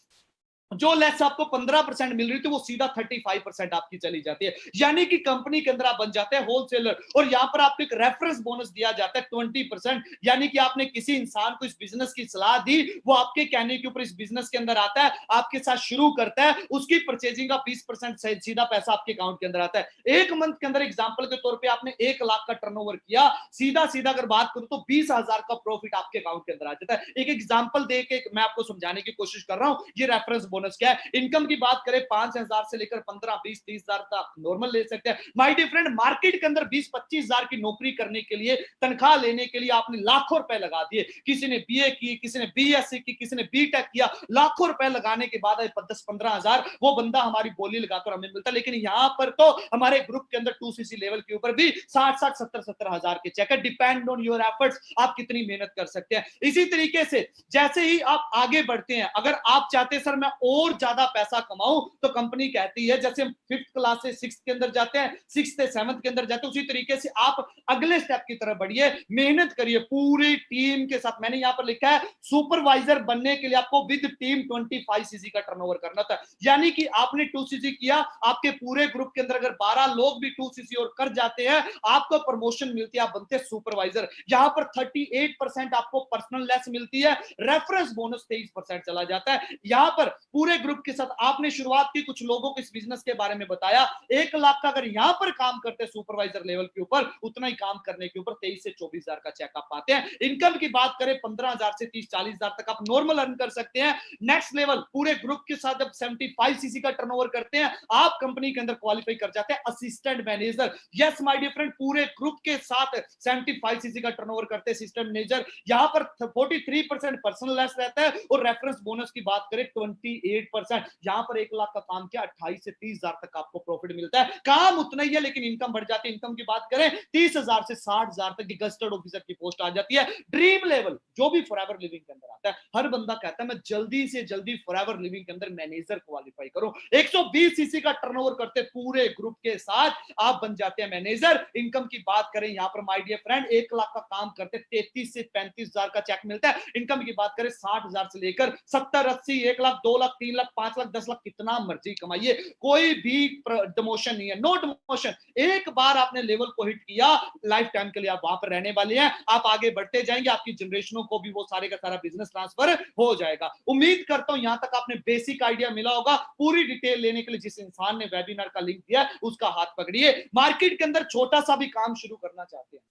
[SPEAKER 1] जो लेस आपको 15% मिल रही थी वो सीधा 35% आपकी चली जाती है। यानी कि कंपनी के अंदर आप बन जाते हैं होलसेलर, और यहां पर आपको एक रेफरेंस बोनस दिया जाता है 20%। यानी कि आपने किसी इंसान को इस बिजनेस की सलाह दी, वो आपके कहने के ऊपर इस बिजनेस के अंदर आता है, आपके साथ शुरू करता है, उसकी परचेजिंग का 20% सीधा पैसा आपके अकाउंट के अंदर आता है। 1 मंथ के अंदर एग्जाम्पल के तौर पर आपने 1 लाख का टर्नओवर किया, सीधा अगर बात करूं तो 20,000 का प्रॉफिट आपके अकाउंट के अंदर आ जाता है। एक एग्जाम्पल देके मैं आपको समझाने की कोशिश कर रहा हूं, ये रेफरेंस बोनस क्या है। इनकम की बात करें 5,000 से लेकर 15, 20, 30,000 तक नॉर्मल ले सकते हैं। माय डियर फ्रेंड, मार्केट के अंदर 20-25,000 की नौकरी करने के लिए, तनख्वाह लेने के लिए आपने लाखों रुपए लगा दिए। किसी ने बीए की, किसी ने बीएससी की, किसी ने बीटेक किया, लाखों रुपए लगाने के बाद 10-15,000 वो बंदा हमारी बोली लगाकर हमें मिलता। लेकिन यहां पर तो हमारे ग्रुप के अंदर 2cc लेवल के ऊपर भी 60-60, 70-70 हजार के चेक है। डिपेंड ऑन योर एफर्ट्स, आप कितनी मेहनत कर सकते हैं। इसी तरीके से जैसे ही आप आगे बढ़ते हैं, अगर आप चाहते हैं सर मैं और ज्यादा पैसा कमाऊं, तो कंपनी कहती है जैसे हम 5th क्लास से 6th के अंदर जाते हैं, 6th से 7th के अंदर जाते हैं, उसी तरीके से आप अगले स्टेप की तरफ बढ़िए, मेहनत करिए पूरी टीम के साथ। मैंने यहां पर लिखा है सुपरवाइजर बनने के लिए आपको विद टीम 25cc का टर्नओवर करना था। यानी कि आपने 2cc किया, आपके पूरे ग्रुप के अंदर अगर 12 लोग भी 2cc और कर जाते हैं, आपको प्रमोशन मिलती है, आप बनते हैं सुपरवाइजर। यहां पर 38% आपको पर्सनल लेस मिलती है, रेफरेंस बोनस 23% चला जाता है। यहां पर पूरे ग्रुप के साथ आपने शुरुआत की, कुछ लोगों को इस बिजनेस के बारे में बताया, 1 लाख का अगर यहां पर काम करते हैं सुपरवाइजर लेवल के ऊपर, उतना ही काम करने के ऊपर 23 से 24,000 का चेक आप पाते हैं। इनकम की बात करें 15,000 से 30-40,000 तक आप नॉर्मल अर्न कर सकते हैं। नेक्स्ट लेवल पूरे ग्रुप के साथ जब 75cc का टर्नओवर करते हैं, आप कंपनी के अंदर क्वालिफाई कर जाते हैं assistant manager. Yes my dear friend, पूरे ग्रुप के साथ 75cc का टर्नओवर करते हैं असिस्टेंट मैनेजर। यहां पर 43% पर्सनल लेस रहता है और रेफरेंस बोनस की बात करें 28%। यहां पर 1 लाख का काम किया, 28 से 30,000 तक आपको प्रॉफिट मिलता है। काम उतना ही है लेकिन इनकम बढ़ जाती है। इनकम की बात करें 30,000 से 60,000 तक की गस्टर्ड ऑफिसर की पोस्ट आ जाती है। ड्रीम लेवल जो भी फॉरएवर लिविंग के अंदर आता है, हर बंदा कहता है मैं जल्दी से जल्दी फॉरएवर लिविंग के अंदर मैनेजर क्वालिफाई करूं। 120cc का टर्नओवर करते पूरे ग्रुप के साथ आप बन जाते हैं मैनेजर। इनकम की बात करें यहां पर माय डियर फ्रेंड 1 लाख का काम करते 33 से 35,000 का चेक मिलता है। इनकम की बात करें 60,000 से लेकर 70, 80, 1 लाख, 2 लाख, 3 लाख, 5 लाख, 10 लाख, कितना मर्जी कमाइए, कोई भी डिमोशन नहीं है, नो डिमोशन। एक बार आपने लेवल को हिट किया, लाइफ टाइम के लिए आप वहां पर रहने वाले हैं। आप आगे बढ़ते जाएंगे, आपकी जनरेशनों को भी वो सारे का सारा बिजनेस ट्रांसफर हो जाएगा। उम्मीद करता हूं यहां तक आपने बेसिक आइडिया मिला होगा। पूरी डिटेल लेने के लिए जिस इंसान ने वेबिनार का लिंक दिया उसका हाथ पकड़िए। मार्केट के अंदर छोटा सा भी काम शुरू करना चाहते हैं,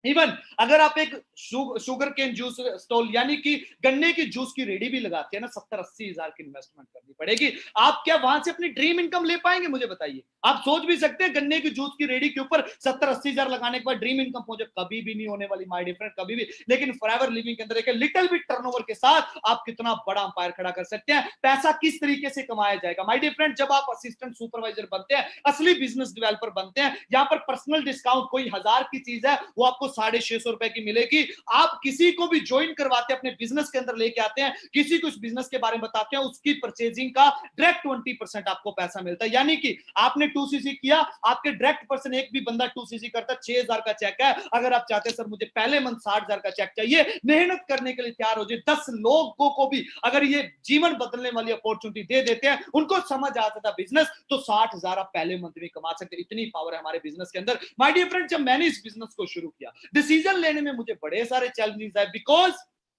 [SPEAKER 1] इवन अगर आप एक शुगर केन जूस स्टॉल यानी कि गन्ने की जूस की रेडी भी लगाते हैं ना, 70-80 हजार की इन्वेस्टमेंट करनी पड़ेगी। आप क्या वहां से अपनी ड्रीम इनकम ले पाएंगे, मुझे बताइए। आप सोच भी सकते हैं गन्ने की जूस की रेडी के ऊपर 70-80 हजार लगाने के बाद ड्रीम इनकम पहुंचे, कभी भी नहीं होने वाली माय डियर फ्रेंड, कभी भी। लेकिन फॉरएवर लिविंग के अंदर एक लिटिल बिट टर्नओवर के साथ आप कितना बड़ा अंपायर खड़ा कर सकते हैं। पैसा किस तरीके से कमाया जाएगा माय डियर फ्रेंड, जब आप असिस्टेंट सुपरवाइजर बनते हैं, असली बिजनेस डेवलपर बनते हैं, यहां पर पर्सनल डिस्काउंट कोई 1000 की चीज है वो आपको 650 रुपए की मिलेगी। आप किसी को भी ज्वाइन करवाते हैं, अपने बिजनेस के अंदर लेके आते हैं, किसी को इस बिजनेस के बारे में बताते हैं, उसकी परचेजिंग का डायरेक्ट 20% आपको पैसा मिलता है। यानी कि आपने 2cc किया, आपके डायरेक्ट पर्सन एक भी बंदा 2cc करता, 6,000 का चेक है। अगर आप चाहते हैं सर मुझे पहले मंथ 60,000 का चेक चाहिए, मेहनत करने के लिए तैयार हो जाए, 10 लोगों को भी अगर ये जीवन बदलने वाली अपॉर्चुनिटी दे देते हैं, उनको समझ आ जाता बिजनेस, तो 60,000 आप पहले मंथ में कमा सकते हैं। इतनी पावर है हमारे बिजनेस के अंदर। माय डियर फ्रेंड, जब मैंने इस बिजनेस को शुरू किया, डिसीजन लेने में मुझे बड़े सारे चैलेंजेस आए। बिकॉज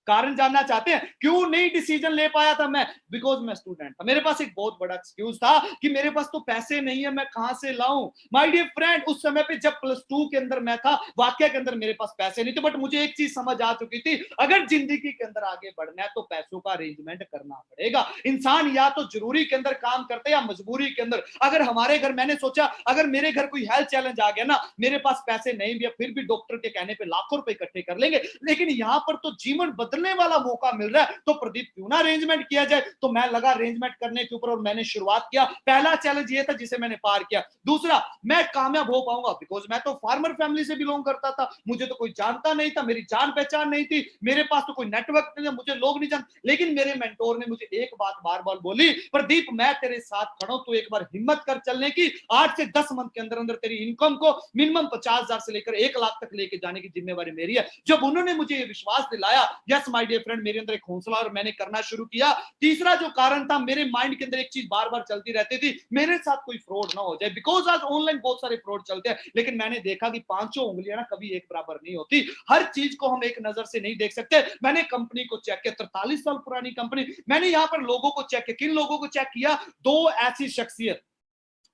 [SPEAKER 1] कारण जानना चाहते हैं क्यों नहीं डिसीजन ले पाया था मैं? बिकॉज मैं स्टूडेंट था, मेरे पास एक बहुत बड़ा एक्सक्यूज था कि मेरे पास तो पैसे नहीं है, मैं कहां से लाऊं। माय डियर फ्रेंड, उस समय पे जब +2 के अंदर मैं था, वाकया के अंदर मेरे पास पैसे नहीं थे, बट मुझे एक चीज समझ आ चुकी थी, अगर जिंदगी के अंदर आगे बढ़ना है तो पैसों का अरेंजमेंट करना पड़ेगा। इंसान या तो जरूरी के अंदर काम करते या मजबूरी के अंदर। अगर हमारे घर, मैंने सोचा अगर मेरे घर कोई हेल्थ चैलेंज आ गया ना, मेरे पास पैसे नहीं भी, फिर भी डॉक्टर के कहने पे लाखों रुपए इकट्ठे कर लेंगे, लेकिन यहां पर तो जीवन बदलने वाला मौका मिल रहा है, तो प्रदीप क्यों ना अरेंजमेंट किया जाए। तो मैं लगा अरेंजमेंट करने के ऊपर और मैंने शुरुआत किया। पहला चैलेंज ये था जिसे मैंने पार किया। दूसरा, मैं कामयाब हो पाऊंगा, बिकॉज मैं तो फार्मर फैमिली से बिलोंग करता था, मुझे तो कोई जानता नहीं था, मेरी जान पहचान नहीं थी, मेरे पास तो कोई नेटवर्क नहीं था, मुझे लोग नहीं जानते। लेकिन मेरे मेंटोर ने मुझे एक बात बार बार बोली, प्रदीप मैं तेरे साथ खड़ा हूं, तो एक बार हिम्मत कर चलने की। 8 से 10 मंथ के अंदर अंदर तेरी इनकम को मिनिमम 50,000 से लेकर 1 लाख तक लेके जाने की जिम्मेवारी मेरी है। जब उन्होंने मुझे ये विश्वास दिलाया, यस माय डियर फ्रेंड, मेरे अंदर एक हौसला और मैंने करना शुरू किया। तीसरा जो कारण था, मेरे माइंड के अंदर एक चीज बार बार चलती रहती थी, मेरे साथ कोई फ्रॉड ना हो जाए। बिकॉज आज ऑनलाइन बहुत सारे फ्रॉड चलते हैं, लेकिन मैंने देखा कि 500 उंगलियां ना कभी एक बराबर नहीं होती, हर चीज को हम एक नजर से नहीं देख सकते। मैंने कंपनी को चेक किया, 43 साल पुरानी कंपनी, मैंने यहां पर लोगों को चेक किया। किन लोगों को चेक किया? 2 ऐसी शख्सियत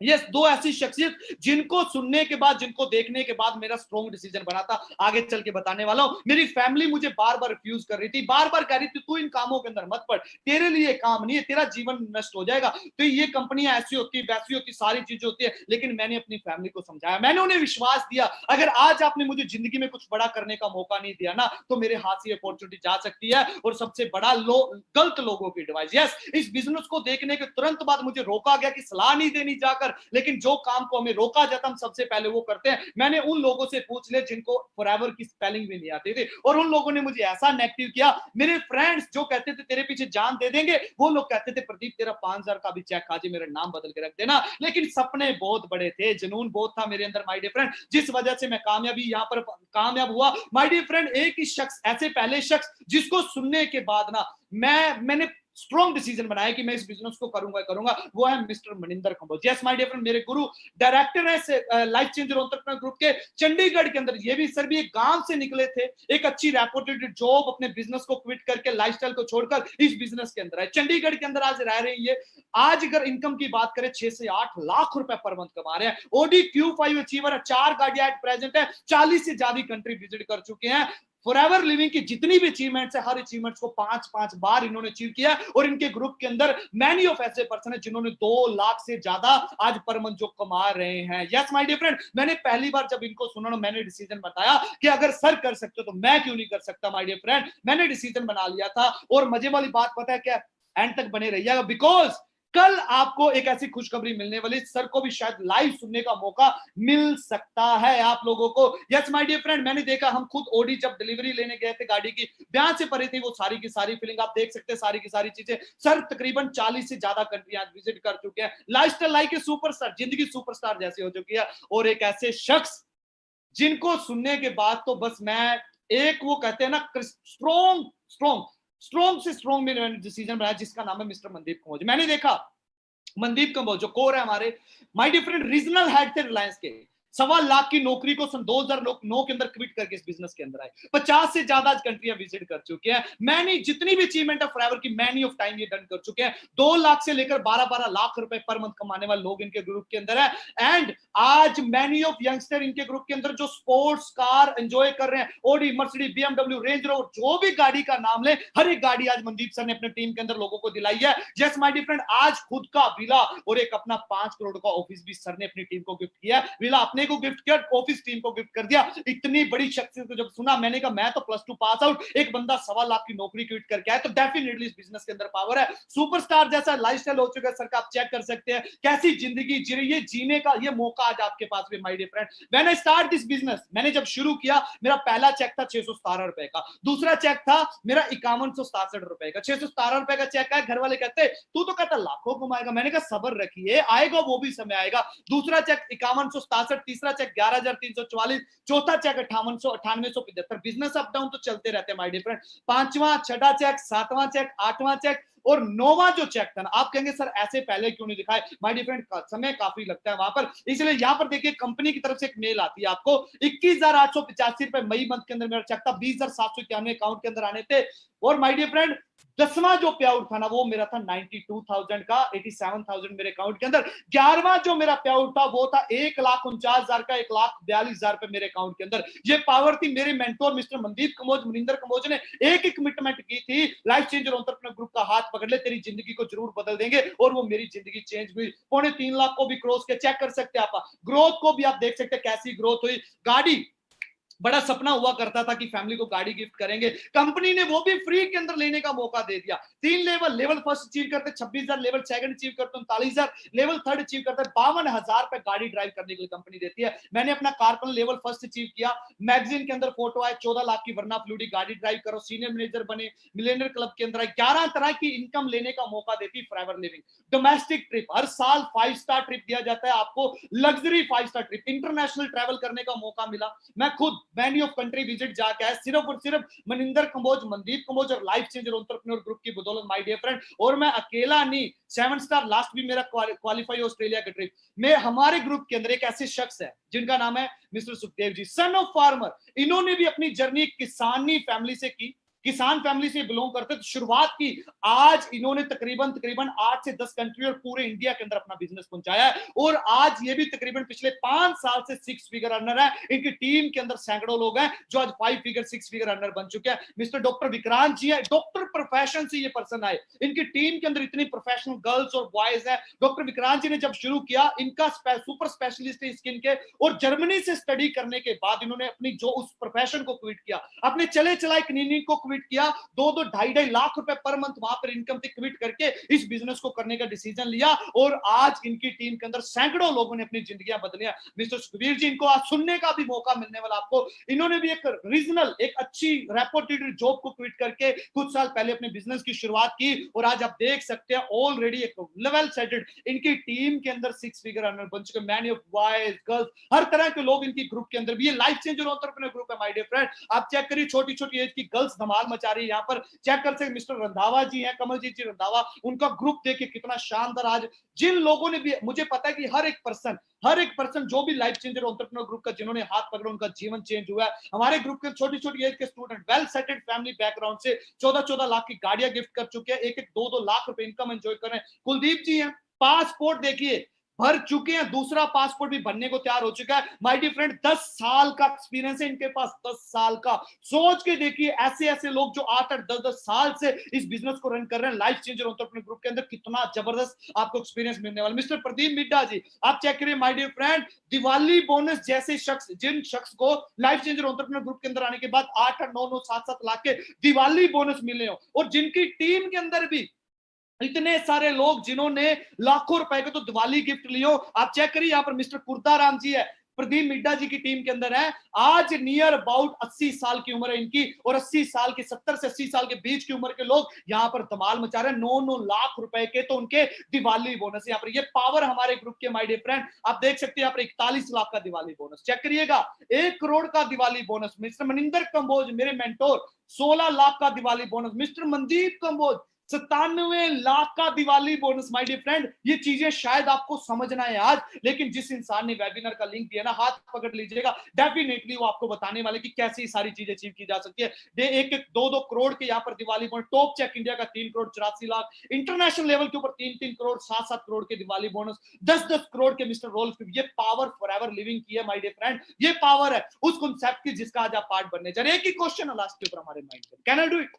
[SPEAKER 1] यस, दो ऐसी शख्सियत जिनको सुनने के बाद, जिनको देखने के बाद मेरा स्ट्रॉन्ग डिसीजन बना था। आगे चल के बताने वाला हूं। मेरी फैमिली मुझे बार बार रिफ्यूज कर रही थी, बार बार कह रही थी तू इन कामों के अंदर मत पड़, तेरे लिए काम नहीं है, तेरा जीवन नष्ट हो जाएगा, तो ये कंपनियां ऐसी होती वैसी होती, सारी चीजें होती है। लेकिन मैंने अपनी फैमिली को समझाया, मैंने उन्हें विश्वास दिया, अगर आज आपने मुझे जिंदगी में कुछ बड़ा करने का मौका नहीं दिया ना, तो मेरे हाथ से अपॉर्चुनिटी जा सकती है। और सबसे बड़ा गलत लोगों की एडवाइस, यस, इस बिजनेस को देखने के तुरंत बाद मुझे रोका गया कि सलाह नहीं देनी जाकर, लेकिन जो काम को हमें रोका जाता हम सबसे पहले वो करते हैं। मैंने उन लोगों से पूछ लिया जिनको फॉरएवर की स्पेलिंग भी नहीं आती थी, और उन लोगों ने मुझे ऐसा नेगेटिव किया। मेरे फ्रेंड्स जो कहते थे तेरे पीछे जान दे देंगे, वो लोग कहते थे प्रदीप तेरा 5,000 का भी चेक खाजी, मेरा नाम बदल के रख देना। लेकिन सपने बहुत बड़े थे, जुनून बहुत था मेरे अंदर माय डियर फ्रेंड, जिस वजह से मैं यहाँ पर कामयाब हुआ। माय डियर फ्रेंड, एक ही शख्स, ऐसे पहले शख्स जिसको सुनने के बाद ना मैंने स्ट्रॉन्ग डिसीजन बनाया कि मैं इस बिजनेस को करूंगा, वो है mister Maninder Kamboj. Yes my dear friend, मेरे गुरु डायरेक्टर है लाइफ चेंजर एंटरप्रेन्योर ग्रुप के चंडीगढ़ के अंदर। ये भी सर भी एक गांव से निकले थे, एक अच्छी रेपुटेड जॉब, अपने बिजनेस को क्विट करके, लाइफस्टाइल को छोड़कर इस बिजनेस के अंदर है। चंडीगढ़ के अंदर आज रह रहे हैं ये। आज अगर इनकम की बात करें 6 से 8 लाख रुपए पर मंथ कमा रहे हैं। ओडी Q5 अचीवर है, 4 गाड़ियां एट प्रेजेंट है, 40 से ज्यादा कंट्री विजिट कर चुके हैं। फॉरएवर लिविंग की जितनी भी अचीवमेंट्स है, हर अचीवमेंट्स को 5-5 बार इन्होंने अचीव किया। और इनके ग्रुप के अंदर मैनी ऑफ ऐसे पर्सन है जिन्होंने 2 लाख से ज्यादा आज पर मंथ जो कमा रहे हैं। यस माय डियर फ्रेंड, मैंने पहली बार जब इनको सुना, मैंने डिसीजन बताया कि अगर सर कर सकते हो तो मैं क्यों नहीं कर सकता। माय डियर फ्रेंड, मैंने डिसीजन बना लिया था। और मजे वाली बात पता है क्या, एंड तक बने रहिएगा, बिकॉज कल आपको एक ऐसी खुशखबरी मिलने वाली, सर को भी शायद लाइव सुनने का मौका मिल सकता है आप लोगों को। यस माय डियर फ्रेंड, मैंने देखा, हम खुद ओडी जब डिलीवरी लेने गए थे गाड़ी की, ब्याह से परे थी, वो सारी की सारी फीलिंग आप देख सकते हैं, सारी की सारी चीजें। सर तकरीबन 40 से ज्यादा कंट्री आज विजिट कर चुके हैं। लाइफस्टाइल लाइक ए सुपरस्टार, जिंदगी सुपरस्टार जैसी हो चुकी है। और एक ऐसे शख्स जिनको सुनने के बाद तो बस मैं, एक वो कहते हैं ना स्ट्रॉन्ग स्ट्रॉन्ग स्ट्रॉन्ग से स्ट्रॉन्ग मैंने डिसीजन बनाया, जिसका नाम है मिस्टर मनदीप कंबोज। मैंने देखा मनदीप कंबोज जो कोर है हमारे, माय डिफरेंट रीजनल हेड थे रिलायंस के, 1.25 लाख की नौकरी को सन 2009 के अंदर क्विट करके इस बिजनेस के अंदर आए। 50 से ज्यादा कंट्रियां विजिट कर चुके हैं। मैंने जितनी भी अचीवमेंट है फॉरएवर की, मैनी ऑफ टाइम ये डन कर चुके हैं। 2 लाख से लेकर 12-12 लाख रुपए पर मंथ कमाने वाले लोग इनके ग्रुप के अंदर है। एंड आज मैनी ऑफ यंगस्टर इनके ग्रुप के अंदर जो स्पोर्ट्स कार एंजॉय कर रहे हैं, Audi, Mercedes, BMW, Range Rover, जो भी गाड़ी का नाम ले, हर एक गाड़ी आज मनदीप सर ने अपने टीम के अंदर लोगों को दिलाई है। यस माय डियर फ्रेंड, आज खुद का विला और एक अपना 5 करोड़ का ऑफिस भी सर ने अपनी टीम को गिफ्ट किया। विला अपने को गिफ्ट किया, ऑफिस टीम को गिफ्ट कर दिया। इतनी बड़ी शख्सियत को जब सुना, मैंने कहा मैं तो +2 पास आउट, एक बंदा 1.25 लाख की नौकरी क्विट करके आया, तो डेफिनेटली इस बिजनेस के अंदर पावर है। सुपरस्टार जैसा लाइफस्टाइल हो चुका है सर का, आप चेक कर सकते हैं कैसी जिंदगी जी रही है, जीने का ये मौका आज आपके पास भी। My dear friend, when I start this business, मैंने जब शुरू किया, मेरा पहला चेक था 617 रुपए का, दूसरा चेक था मेरा 5167 रुपए का। 617 रुपए का चेक आया, घर वाले कहते तू तो कहता लाखों कमाएगा, मैंने कहा सब्र रखिए, आएगा वो भी समय आएगा। दूसरा चेक 5167, तीसरा चेक 11,344, चौथा चेक 9875। बिजनेस अप डाउन तो चलते रहते हैं माय डियर फ्रेंड। 5वां, 6वां चेक, 7वां चेक, 8वां चेक और 9वां जो चेक था ना, आप कहेंगे सर ऐसे पहले क्यों नहीं दिखाए। माय डियर फ्रेंड, समय काफी लगता है वहां पर, इसलिए यहां पर देखिए कंपनी की तरफ से एक मेल आती है आपको। 21,885 रुपए मई मंथ के अंदर मेरा चेक था, 20,791 अकाउंट के अंदर आने थे। और माय डियर फ्रेंड, 10वां जो पे आउट था ना, वो मेरा था 92,000 का, 87,000 मेरे अकाउंट के अंदर। 11वां जो मेरा पे आउट था वो था 1,49,000 का, 1,42,000 रुपए मेरे अकाउंट के अंदर। ये पावर थी मेरे मेंटोर मिस्टर मनदीप कंबोज, मनिंदर कंबोज ने एक कमिटमेंट की थी, लाइफ चेंजर एंटरप्रेन्योर ग्रुप का हाथ पकड़ ले, तेरी जिंदगी को जरूर बदल देंगे। और वो मेरी जिंदगी चेंज हुई। 3.25 लाख को भी क्रॉस किया, चेक कर सकते हैं आप, ग्रोथ को भी आप देख सकते हैं कैसी ग्रोथ हुई। गाड़ी, बड़ा सपना हुआ करता था कि फैमिली को गाड़ी गिफ्ट करेंगे, कंपनी ने वो भी फ्री के अंदर लेने का मौका दे दिया। 3 लेवल फर्स्ट अचीव करते 26,000, लेवल सेकंड अचीव करते 39,000, लेवल थर्ड अचीव करते 52,000 रुपए गाड़ी ड्राइव करने के लिए कंपनी देती है। मैंने अपना कारपन लेवल फर्स्ट अचीव किया, मैगजीन के अंदर फोटो आए, 14 लाख की वर्ना फ्लूडी गाड़ी ड्राइव करो, सीनियर मैनेजर बने, मिलेनियर क्लब के अंदर आए, 11 तरह की इनकम लेने का मौका देती फॉरएवर लिविंग। डोमेस्टिक ट्रिप, हर साल 5 स्टार ट्रिप दिया जाता है आपको, luxury 5 star trip, international travel करने का मौका मिला। मैं खुद मैनी ऑफ कंट्री विजिट जाके आया, सिर्फ और सिर्फ मनिंदर कंबोज, मनदीप कंबोज और लाइफ चेंजर एंटरप्रेन्योर ग्रुप की बदौलत माय डियर फ्रेंड। और मैं अकेला नहीं, 7 स्टार लास्ट भी मेरा क्वालिफाई ऑस्ट्रेलिया का ट्रिप में। हमारे ग्रुप के अंदर एक ऐसे शख्स है जिनका नाम है mister Sukhdev ji, son of farmer. इन्होंने भी अपनी जर्नी किसानी फैमिली से की, किसान फैमिली से बिलोंग करते, तो शुरुआत की। आज इन्होंने तकरीबन 8 से 10 कंट्री और पूरे इंडिया के अंदर अपना बिजनेस पहुंचाया है, और आज ये भी तकरीबन पिछले 5 साल से 6 फिगर अर्नर है। इनकी टीम के अंदर सैकड़ों लोग हैं जो आज 5 फिगर 6 फिगर अर्नर बन चुके हैं। मिस्टर डॉक्टर विक्रांत जी है, डॉक्टर प्रोफेशन से ये पर्सन आए, इनकी टीम के अंदर इतनी प्रोफेशनल गर्ल्स और बॉयज है। डॉक्टर विक्रांत जी ने जब शुरू किया, इनका सुपर स्पेशलिस्ट है स्किन के, और जर्मनी से स्टडी करने के बाद इन्होंने अपनी जो उस प्रोफेशन को क्विट किया, अपने चले चलाए क्लिनिक को क्विट किया, 2-2 लाख रुपए पर मंथ वहां पर इनकम से क्विट करके इस बिजनेस को करने का डिसीजन लिया, और आज इनकी टीम के अंदर सैकड़ों लोगों ने अपनी जिंदगियां बदली। मिस्टर सुखबीर जी, इनको आज सुनने का भी मौका मिलने वाला आपको। इन्होंने भी एक रीजनल, एक अच्छी रेपुटेड जॉब को क्विट करके कुछ साल पहले अपने बिजनेस की शुरुआत की, और आज आप देख सकते हैं ऑलरेडी एक लेवल सेटेड इनकी टीम के अंदर 6 फिगर अर्नर बन चुके, मैनी ऑफ बॉयज गर्ल्स, हर तरह के लोग इनकी ग्रुप के अंदर भी। ये लाइफ चेंजर एंटरप्रेन्योर ग्रुप है माय डियर फ्रेंड। आप चेक करिए, छोटी छोटी एज की गर्ल्स धमाल मचा रही है यहाँ पर। चेक कर सकते मिस्टर रंधावा जी हैं, कमलजीत जी रंधावा, उनका ग्रुप देखिए कितना शानदार। आज जिन लोगों ने भी, मुझे पता है कि हर एक पर्सन जो भी लाइफ चेंजर एंटरप्रेन्योर ग्रुप का जिन्होंने हाथ पकड़ा, उनका जीवन चेंज हुआ है। हमारे ग्रुप के छोटी छोटी एज के student well settled family background से 14-14 लाख की गाड़ियां गिफ्ट कर चुके हैं, 1-2 लाख रुपए इनकम एंजॉय कर रहे हैं। कुलदीप जी हैं, पासपोर्ट देखिए भर चुके हैं, दूसरा पासपोर्ट भी बनने को तैयार हो चुका है। माय डियर फ्रेंड, 10 साल का एक्सपीरियंस है इनके पास, 10 साल का। सोच के देखिए, ऐसे ऐसे लोग जो 8-8, 10-10 साल से इस बिजनेस को रन कर रहे हैं लाइफ चेंजर एंटरप्रेन्योर ग्रुप के अंदर, कितना जबरदस्त आपको एक्सपीरियंस मिलने वाला। मिस्टर प्रदीप मिड्डा जी, आप चेक करिए my dear friend, Diwali bonus जैसे शख्स, जिन शख्स को लाइफ चेंजर एंटरप्रेन्योर ग्रुप के अंदर आने के बाद 8-8, 9-9, 7-7 लाख के दिवाली बोनस मिले हो, और जिनकी टीम के अंदर भी इतने सारे लोग जिन्होंने लाखों रुपए के तो दिवाली गिफ्ट लियो। आप चेक करिए, यहाँ पर मिस्टर कुर्ताराम जी है, प्रदीप मिड्डा जी की टीम के अंदर है। आज नियर अबाउट 80 साल की उम्र है इनकी, और 80 साल की, 70 से 80 साल के बीच की उम्र के लोग यहाँ पर धमाल मचा रहे हैं। 9-9 लाख रुपए के तो उनके दिवाली बोनस। यहाँ पर ये पावर हमारे ग्रुप के माय डियर फ्रेंड, आप देख सकते हैं यहाँ पर 41 लाख का दिवाली बोनस। चेक करिएगा, 1 करोड़ का दिवाली बोनस। मिस्टर मनिंदर कंबोज मेरे मेंटोर, 16 लाख का दिवाली बोनस। मिस्टर मनदीप कंबोज 97 लाख का Diwali bonus. My dear friend, ये चीजें शायद आपको समझना है आज, लेकिन जिस इंसान ने वेबिनार का लिंक दिया ना, हाथ पकड़ लीजिएगा, डेफिनेटली वो आपको बताने वाले कि कैसे ये सारी चीजें अचीव की जा सकती है। 1-2 करोड़ के यहाँ पर Diwali bonus. Top check India का 3 करोड़ 84 लाख, इंटरनेशनल लेवल के ऊपर 3-3 करोड़ 7-7 करोड़ के दिवाली बोनस, 10-10 करोड़ के मिस्टर रोल्फ। ये पावर फॉरएवर लिविंग की है माय डियर फ्रेंड, ये पावर है उस कॉन्सेप्ट की जिसका आज आप पार्ट बनने जा रहे हैं। एक ही क्वेश्चन है लास्ट के ऊपर हमारे माइंड में, कैन आई डू इट?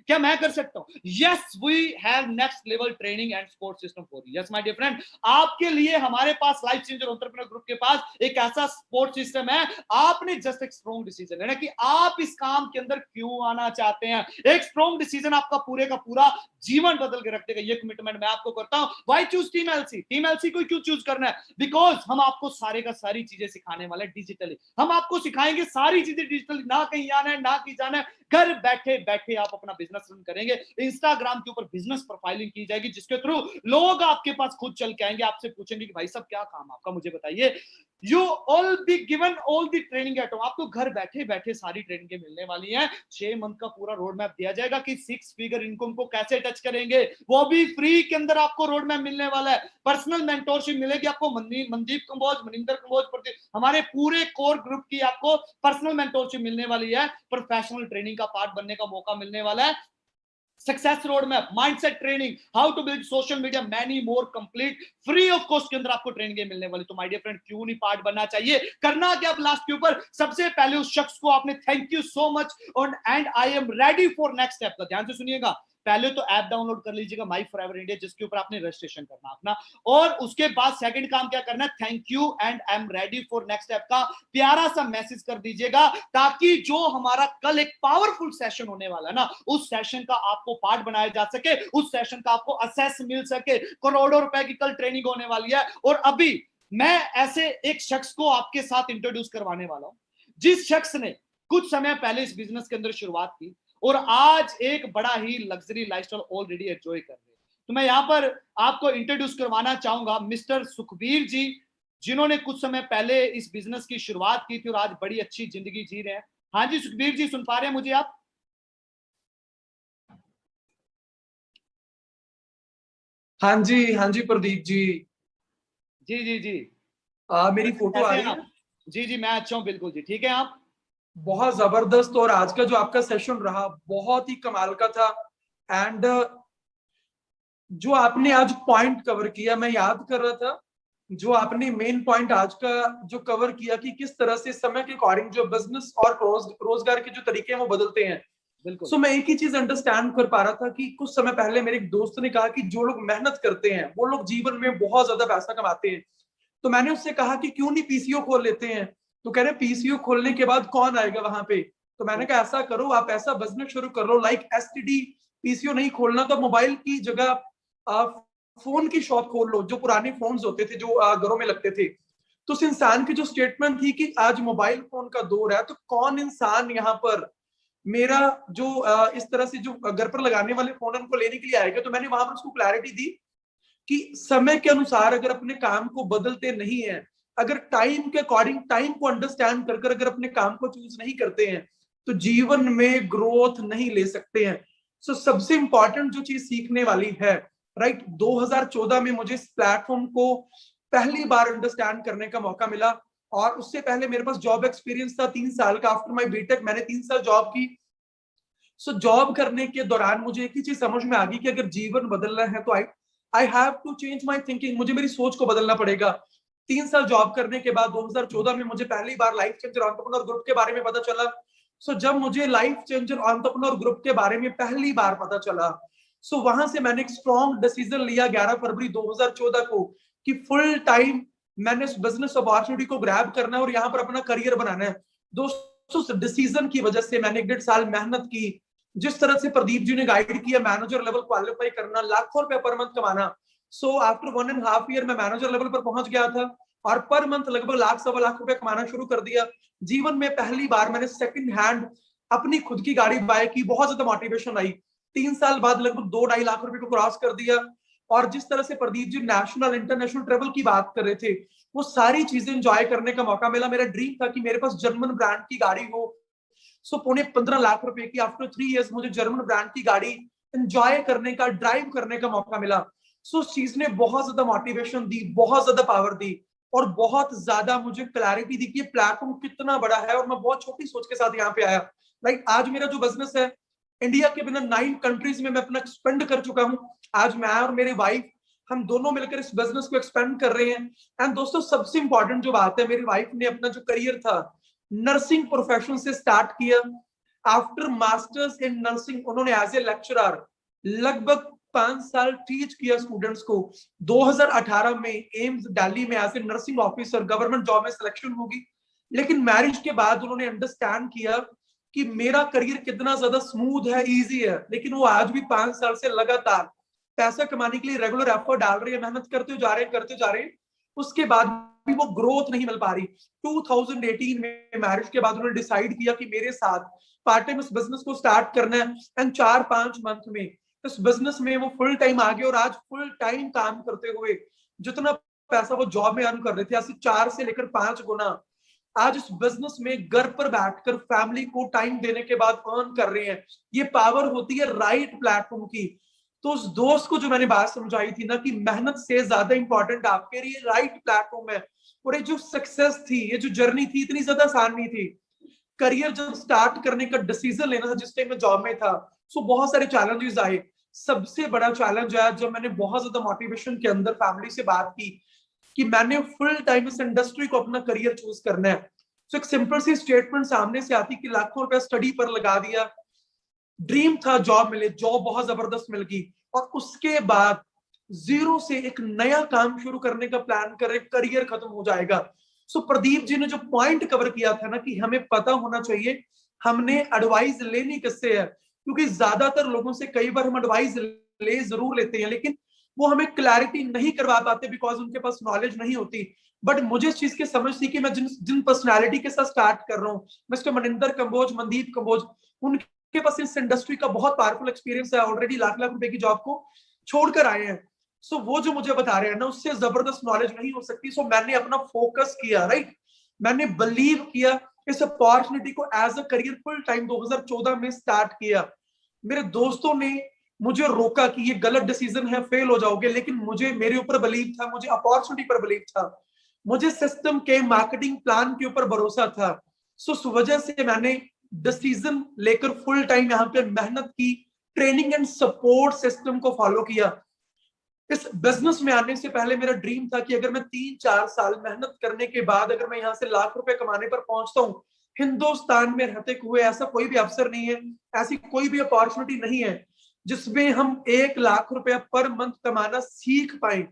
[SPEAKER 1] क्या मैं कर सकता हूं? Yes, we have next level training and support system for you. Yes my dear friend, आपके लिए हमारे पास लाइफ चेंजर एंटरप्रेन्योर ग्रुप के पास एक ऐसा सपोर्ट सिस्टम है। आपने जस्ट एक स्ट्रॉन्ग डिसीजन लेना कि आप इस काम के अंदर क्यों आना चाहते हैं। एक स्ट्रॉन्ग डिसीजन आपका पूरे का पूरा जीवन बदल के रख देगा। ये कमिटमेंट मैं आपको करता हूं। Why choose team LC? Team LC को क्यों चूज करना है? बिकॉज हम आपको सारे का सारी चीजें सिखाने वाले डिजिटली। हम आपको सिखाएंगे सारी चीजें डिजिटली, ना कहीं आना है ना कहीं जाना है। घर बैठे बैठे आप अपना बिजनेस रन करेंगे। इंस्टाग्राम के ऊपर बिजनेस प्रोफाइलिंग की जाएगी, जिसके थ्रू लोग आपके पास खुद चल के आएंगे, आपसे पूछेंगे कि भाई साहब क्या काम आपका, मुझे बताइए। You all be given all the training at home. आपको घर बैठे बैठे सारी ट्रेनिंग मिलने वाली है। 6 मंथ का पूरा रोड मैप दिया जाएगा कि 6 फिगर इनकम को कैसे टच करेंगे, वो भी फ्री के अंदर आपको रोड मैप मिलने वाला है। पर्सनल मेंटोरशिप मिलेगी आपको, मनदीप कंबोज, मनिंदर कंबोज, हमारे पूरे कोर ग्रुप की आपको पर्सनल मेंटोरशिप मिलने वाली है। प्रोफेशनल ट्रेनिंग का पार्ट बनने का मौका मिलने वाला है। Success road map, mindset training, how to build social media, many more complete free of cost के अंदर आपको ट्रेनिंग मिलने वाली। तो माय डियर फ्रेंड, क्यों नहीं पार्ट बनना चाहिए? करना क्या अब लास्ट के ऊपर, सबसे पहले उस शख्स को आपने thank you so much and I am ready for next step का ध्यान से सुनिएगा। पहले तो ऐप डाउनलोड कर लीजिएगा माई फॉरएवर इंडिया, जिसके ऊपर आपने रजिस्ट्रेशन करना अपना, और उसके बाद सेकंड काम क्या करना है, thank you and I am ready for next step का प्यारा सा मैसेज कर दीजिएगा, ताकि जो हमारा कल एक पावरफुल सेशन होने वाला है ना, उस सेशन का आपको पार्ट बनाया जा सके, उस सेशन का आपको असेस मिल सके। करोड़ों रुपए की कल ट्रेनिंग होने वाली है। और अभी मैं ऐसे एक शख्स को आपके साथ इंट्रोड्यूस करवाने वाला हूं, जिस शख्स ने कुछ समय पहले इस बिजनेस के अंदर शुरुआत की और आज एक बड़ा ही लग्जरी लाइफस्टाइल ऑलरेडी एंजॉय कर रहे हैं। तो मैं यहां पर आपको इंट्रोड्यूस करवाना चाहूंगा मिस्टर सुखबीर जी, जिन्होंने कुछ समय पहले इस बिजनेस की शुरुआत की थी और आज बड़ी अच्छी जिंदगी जी रहे हैं। हाँ जी सुखबीर जी, सुन पा रहे हैं मुझे आप?
[SPEAKER 5] हाँ जी प्रदीप जी।
[SPEAKER 1] जी जी जी।
[SPEAKER 5] मेरी फोटो आ रही है?
[SPEAKER 1] जी जी, मैं अच्छा हूँ बिल्कुल जी। ठीक है आप?
[SPEAKER 5] बहुत जबरदस्त। और आज का जो आपका सेशन रहा बहुत ही कमाल का था। एंड जो आपने आज पॉइंट कवर किया, मैं याद कर रहा था, जो आपने मेन पॉइंट आज का जो कवर किया कि किस तरह से समय के अकॉर्डिंग जो बिजनेस और रोजगार के जो तरीके हैं वो बदलते हैं।
[SPEAKER 1] बिल्कुल।
[SPEAKER 5] सो मैं एक ही चीज अंडरस्टैंड कर पा रहा था कि कुछ समय पहले मेरे एक दोस्त ने कहा कि जो लोग मेहनत करते हैं वो लोग जीवन में बहुत ज्यादा पैसा कमाते हैं। तो मैंने उससे कहा कि क्यों नहीं पीसीओ खोल लेते हैं। तो कह रहे पीसीओ खोलने के बाद कौन आएगा वहां पे। तो मैंने कहा ऐसा करो, आप ऐसा बिजनेस शुरू कर लो लाइक एसटीडी। पीसीओ नहीं खोलना तो मोबाइल की जगह फोन की शॉप खोल लो, जो पुराने फोन्स होते थे जो घरों में लगते थे। तो उस इंसान की जो स्टेटमेंट थी कि आज मोबाइल फोन का दौर है, तो कौन इंसान यहाँ पर मेरा जो इस तरह से जो घर पर लगाने वाले फोन उनको लेने के लिए आएगा। तो मैंने वहां पर उसको क्लैरिटी दी कि समय के अनुसार अगर अपने काम को बदलते नहीं है, अगर टाइम के अकॉर्डिंग टाइम को अंडरस्टैंड कर कर अगर अपने काम को चूज नहीं करते हैं, तो जीवन में ग्रोथ नहीं ले सकते हैं। सो सबसे इंपॉर्टेंट जो चीज सीखने वाली है, राइट, 2014 में मुझे इस प्लेटफॉर्म को पहली बार अंडरस्टैंड करने का मौका मिला। और उससे पहले मेरे पास जॉब एक्सपीरियंस था 3 साल का। आफ्टर माई बीटेक मैंने 3 साल जॉब की। सो जॉब करने के दौरान मुझे एक ही चीज समझ में आ गई कि अगर जीवन बदलना है तो I have to change my thinking, मुझे मेरी सोच को बदलना पड़ेगा। 3 साल जॉब करने के बाद 2014 में मुझे पहली बार लाइफ चेंजर एंटरप्रेन्योर ग्रुप के बारे में पता चला। सो जब मुझे लाइफ चेंजर एंटरप्रेन्योर ग्रुप के बारे में पहली बार पता चला, सो वहां से मैंने एक स्ट्रॉन्ग डिसीजन लिया 11 फरवरी 2014 को कि फुल टाइम मैंने इस बिजनेस अपॉर्चुनिटी को ग्रैब करना है और यहाँ पर अपना करियर बनाना है। दोस्तों उस डिसीजन की वजह से मैंने 1.5 साल मेहनत की। जिस तरह से प्रदीप जी ने गाइड किया, मैनेजर लेवल क्वालिफाई करना, लाखों रुपए पर मंथ कमाना। सो आफ्टर 1.5 ईयर मैं मैनेजर लेवल पर पहुंच गया था और पर मंथ लगभग लाख सवा लाख रुपए कमाना शुरू कर दिया। जीवन में पहली बार मैंने सेकंड हैंड अपनी खुद की गाड़ी बाय की, बहुत ज्यादा मोटिवेशन आई। 3 साल बाद लगभग 2-2.5 लाख रुपए को क्रॉस कर दिया। और जिस तरह से Pradeep ji national international travel की बात कर रहे थे, वो सारी चीजें एंजॉय करने का मौका मिला। मेरा ड्रीम था कि मेरे पास जर्मन ब्रांड की गाड़ी हो। सो 15.5 लाख रुपए की आफ्टर 3 इयर्स मुझे जर्मन ब्रांड की गाड़ी एंजॉय करने का, ड्राइव करने का मौका मिला। सो उस चीज ने बहुत ज्यादा मोटिवेशन दी, बहुत ज्यादा पावर दी और बहुत ज्यादा मुझे क्लैरिटी दी कि ये प्लेटफॉर्म कितना बड़ा है। और मैं बहुत छोटी सोच के साथ यहाँ पे आया। राइट, आज मेरा जो बिजनेस है इंडिया के बिना 9 कंट्रीज में मैं अपना एक्सपेंड कर चुका हूँ। आज मैं और मेरी वाइफ हम दोनों मिलकर इस बिजनेस को एक्सपेंड कर रहे हैं। एंड दोस्तों सबसे इंपॉर्टेंट जो बात है, मेरी वाइफ ने अपना जो करियर था नर्सिंग प्रोफेशन से स्टार्ट किया। आफ्टर मास्टर्स इन नर्सिंग उन्होंने एज ए लेक्चरर लगभग 5 साल टीच किया स्टूडेंट्स को। 2018 में एम्स दिल्ली में as a nursing officer government job में सिलेक्शन होगी। लेकिन मैरिज के बाद उन्होंने अंडरस्टैंड किया कि मेरा करियर कितना ज्यादा स्मूथ है, इजी है। लेकिन वो आज भी 5 साल से लगातार पैसा कमाने के लिए रेगुलर एफर्ट डाल रही है, मेहनत करते जा रहे हैं। उसके बाद भी वो ग्रोथ नहीं मिल पा रही। 2018 में मैरिज के बाद उन्होंने डिसाइड किया कि मेरे साथ पार्ट टाइम इस बिजनेस को स्टार्ट करना है। एंड 4-5 मंथ में इस बिजनेस में वो फुल टाइम आ गए और आज फुल टाइम काम करते हुए जितना पैसा वो जॉब में अर्न कर रहे थे, आज 4 से लेकर 5 गुना आज इस बिजनेस में घर पर बैठकर फैमिली को टाइम देने के बाद अर्न कर रहे हैं। ये पावर होती है राइट प्लेटफॉर्म की। तो उस दोस्त को जो मैंने बात समझाई थी ना कि मेहनत से ज्यादा इंपॉर्टेंट आपके लिए राइट प्लेटफॉर्म है। और ये जो सक्सेस थी, ये जो जर्नी थी, इतनी ज्यादा आसान नहीं थी। करियर जब स्टार्ट करने का डिसीजन लेना था जिस टाइम में जॉब में था, सो बहुत सारे चैलेंजेस आए। सबसे बड़ा चैलेंज आया जब मैंने बहुत ज्यादा मोटिवेशन के अंदर फैमिली से बात की कि मैंने फुल टाइम इस इंडस्ट्री को अपना करियर चूज करना है। सो एक सिंपल सी स्टेटमेंट सामने से आती कि लाखों रुपया स्टडी पर लगा दिया, ड्रीम था जॉब मिले, जॉब बहुत जबरदस्त मिल गई और उसके बाद जीरो से एक नया काम शुरू करने का प्लान करे, करियर खत्म हो जाएगा। सो प्रदीप जी ने जो पॉइंट कवर किया था ना कि हमें पता होना चाहिए हमने एडवाइस लेनी किससे है, क्योंकि ज्यादातर लोगों से कई बार हम एडवाइस ले जरूर लेते हैं लेकिन वो हमें क्लैरिटी नहीं करवा पाते बिकॉज उनके पास नॉलेज नहीं होती। बट मुझे इस चीज की समझ थी कि मैं जिन पर्सनैलिटी के साथ स्टार्ट कर रहा हूँ, मिस्टर मनिंदर कंबोज, मनदीप कंबोज, उनके पास इस इंडस्ट्री का बहुत पावरफुल एक्सपीरियंस है, ऑलरेडी लाख लाख रुपए की जॉब को छोड़कर आए हैं। सो वो जो मुझे बता रहे हैं ना उससे जबरदस्त नॉलेज नहीं हो सकती। सो मैंने अपना फोकस किया, राइट, मैंने बिलीव किया इस अपॉर्चुनिटी को as a career full time 2014 में स्टार्ट किया। मेरे दोस्तों ने मुझे रोका कि ये गलत डिसीजन है, फेल हो जाओगे, लेकिन मुझे मेरे ऊपर बिलीव था, मुझे अपॉर्चुनिटी पर बिलीव था, मुझे सिस्टम के मार्केटिंग प्लान के ऊपर भरोसा था। सो उस वजह से मैंने डिसीजन लेकर फुल टाइम यहाँ पे मेहनत की, ट्रेनिंग एंड सपोर्ट सिस्टम को फॉलो किया। इस बिजनेस में आने से पहले मेरा ड्रीम था कि अगर मैं 3-4 साल मेहनत करने के बाद अगर मैं यहाँ से लाख रुपए कमाने पर पहुंचता हूँ, हिंदुस्तान में रहते हुए ऐसा कोई भी अवसर नहीं है, ऐसी कोई भी अपॉर्चुनिटी नहीं है जिसमें हम 1 लाख रुपया पर मंथ कमाना सीख पाए।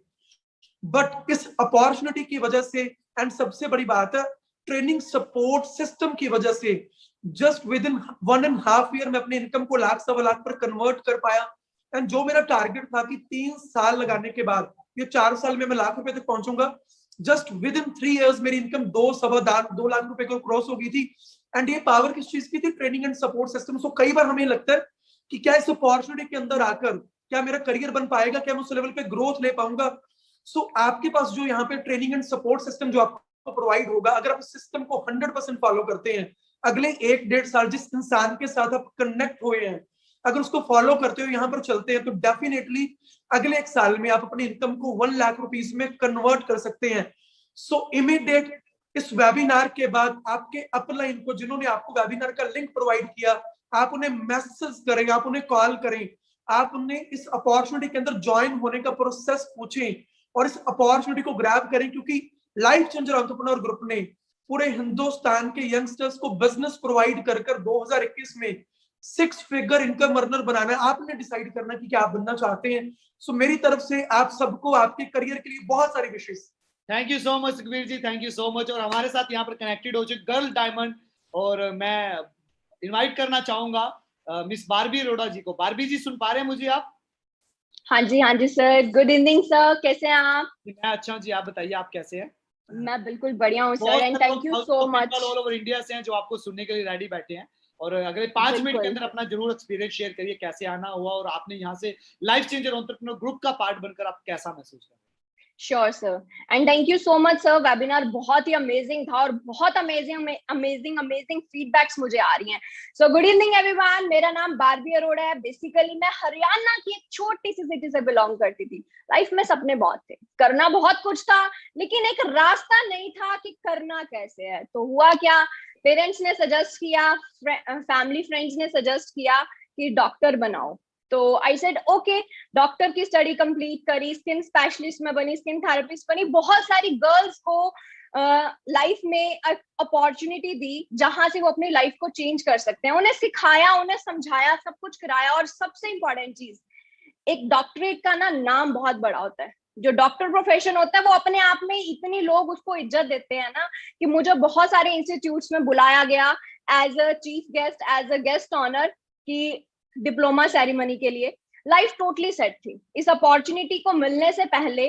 [SPEAKER 5] बट इस अपॉर्चुनिटी की वजह से एंड सबसे बड़ी बात है ट्रेनिंग सपोर्ट सिस्टम की वजह से जस्ट विद इन 1.5 ईयर में अपने इनकम को लाख सवा लाख पर कन्वर्ट कर पाया। एंड जो मेरा टारगेट था कि 3 साल लगाने के बाद ये 4 साल में मैं लाख रुपए तक पहुंचूंगा, जस्ट विद इन 3 इयर्स मेरी इनकम 2 लाख रुपए को क्रॉस हो गई थी। एंड ये पावर किस चीज की थी? Training and support system. So कई बार हमें लगता है कि क्या इस अपॉर्चुनिटी के अंदर आकर क्या मेरा करियर बन पाएगा, क्या मैं उस लेवल पे ग्रोथ ले पाऊंगा? सो आपके पास जो यहाँ पे ट्रेनिंग एंड सपोर्ट सिस्टम जो आपको प्रोवाइड होगा, अगर आप इस सिस्टम को 100% फॉलो करते हैं, अगले 1-1.5 साल जिस इंसान के साथ आप कनेक्ट हुए हैं अगर उसको फॉलो करते हो, यहाँ पर चलते हैं, तो डेफिनेटली अगले 1 साल में आप अपनी इनकम को 1 लाख रुपीस में कन्वर्ट कर सकते हैं। सो इमीडिएट इस वेबिनार के बाद आपके अपलाइन को जिन्होंने आपको वेबिनार का लिंक प्रोवाइड किया, आप उन्हें मैसेज करें, आप उन्हें कॉल करें, आप उन्हें इस अपॉर्चुनिटी के अंदर ज्वाइन होने का प्रोसेस पूछें और इस अपॉर्चुनिटी को ग्रैब करें, क्योंकि लाइफ चेंजर एंटरप्रेन्योर ग्रुप ने पूरे हिंदुस्तान के यंगस्टर्स को बिजनेस प्रोवाइड कर 2021 में 6 फिगर इनकम अर्नर बनाना है। आपने डिसाइड करना कि क्या आप बनना चाहते हैं। सो मेरी तरफ से आप सबको आपके करियर के लिए बहुत सारी विशेष।
[SPEAKER 1] Thank you so much Sukhbir ji, thank you so much. और हमारे साथ यहाँ पर कनेक्टेड हो चुके गर्ल डायमंड, और मैं इनवाइट करना चाहूंगा मिस बारबी अरोड़ा जी को। बारबी जी सुन पा रहे हैं मुझे आप?
[SPEAKER 6] हाँ जी सर। गुड इवनिंग सर, कैसे हैं आप?
[SPEAKER 1] मैं अच्छा हूँ जी, आप बताइए आप कैसे हैं?
[SPEAKER 6] मैं बिल्कुल बढ़िया हूँ sir, and thank you so much.
[SPEAKER 1] All over India से हैं जो आपको सुनने के लिए रेडी बैठे हैं, और अगले 5 मिनट के अंदर अपना जरूर एक्सपीरियंस शेयर करिए, कैसे आना हुआ और आपने यहाँ से लाइफ चेंजर एंटरप्रेन्योर ग्रुप का पार्ट बनकर आप कैसा महसूस कर रहे हैं?
[SPEAKER 6] Sure sir, and thank you so much sir. Webinar बहुत ही अमेजिंग था और बहुत अमेजिंग फीडबैक्स मुझे आ रही हैं। सो गुड इवनिंग एवरीवन, मेरा नाम बारबी अरोड़ा है। बेसिकली मैं हरियाणा की एक छोटी सी सिटी से बिलोंग करती थी। लाइफ में सपने बहुत थे, करना बहुत कुछ था, लेकिन एक रास्ता नहीं था कि करना कैसे है। तो हुआ क्या, पेरेंट्स ने सजेस्ट किया, फैमिली फ्रेंड्स ने सजेस्ट किया कि डॉक्टर बनाओ। तो आई सेड ओके, डॉक्टर की स्टडी कंप्लीट करी, स्किन स्पेशलिस्ट में बनी, स्किन थेरेपिस्ट बनी। बहुत सारी गर्ल्स को लाइफ में अपॉर्चुनिटी दी जहां से वो अपनी लाइफ को चेंज कर सकते हैं। उन्हें सिखाया, उन्हें समझाया, सब कुछ कराया। और सबसे इंपॉर्टेंट चीज, एक डॉक्टरेट का नाम बहुत बड़ा होता है। जो डॉक्टर प्रोफेशन होता है वो अपने आप में इतनी लोग उसको इज्जत देते हैं ना, कि मुझे बहुत सारे इंस्टीट्यूट्स में बुलाया गया as a chief guest, as a guest honour की डिप्लोमा सेरेमनी के लिए। लाइफ टोटली सेट थी। इस अपॉर्चुनिटी को मिलने से पहले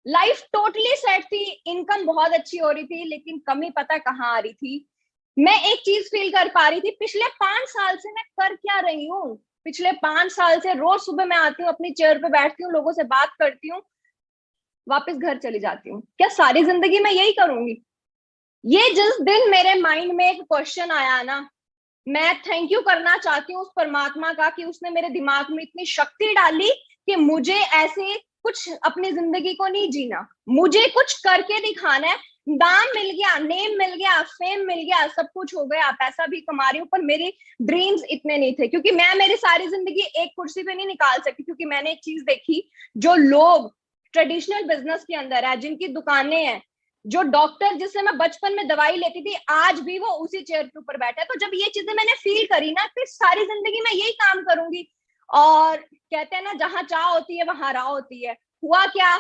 [SPEAKER 6] लाइफ टोटली सेट थी, इनकम बहुत अच्छी हो रही थी, लेकिन कमी पता कहाँ आ रही थी? मैं एक चीज फील कर पा रही थी, पिछले 5 साल से मैं कर क्या रही हूँ। पिछले 5 साल से रोज सुबह मैं आती हूँ, अपनी चेयर पे बैठती हूँ, लोगों से बात करती हूँ, वापस घर चली जाती हूँ। क्या सारी जिंदगी मैं यही करूंगी? ये जिस दिन मेरे माइंड में एक क्वेश्चन आया ना, मैं थैंक यू करना चाहती हूँ उस परमात्मा का कि उसने मेरे दिमाग में इतनी शक्ति डाली कि मुझे ऐसे कुछ अपनी जिंदगी को नहीं जीना, मुझे कुछ करके दिखाना है। नाम मिल गया, नेम मिल गया, फेम मिल गया, सब कुछ हो गया, पैसा भी कमा रही हूँ, पर मेरे ड्रीम्स इतने नहीं थे, क्योंकि मैं मेरी सारी जिंदगी एक कुर्सी पे नहीं निकाल सकती। क्योंकि मैंने एक चीज देखी, जो लोग ट्रेडिशनल बिजनेस के अंदर है, जिनकी दुकानें हैं, जो डॉक्टर जिससे मैं बचपन में दवाई लेती थी, आज भी वो उसी चेयर के ऊपर बैठा है। तो जब ये चीजें मैंने फील करी ना, फिर सारी जिंदगी मैं यही काम करूंगी। और कहते हैं ना, जहां चाह होती है वहां राह होती है। हुआ क्या,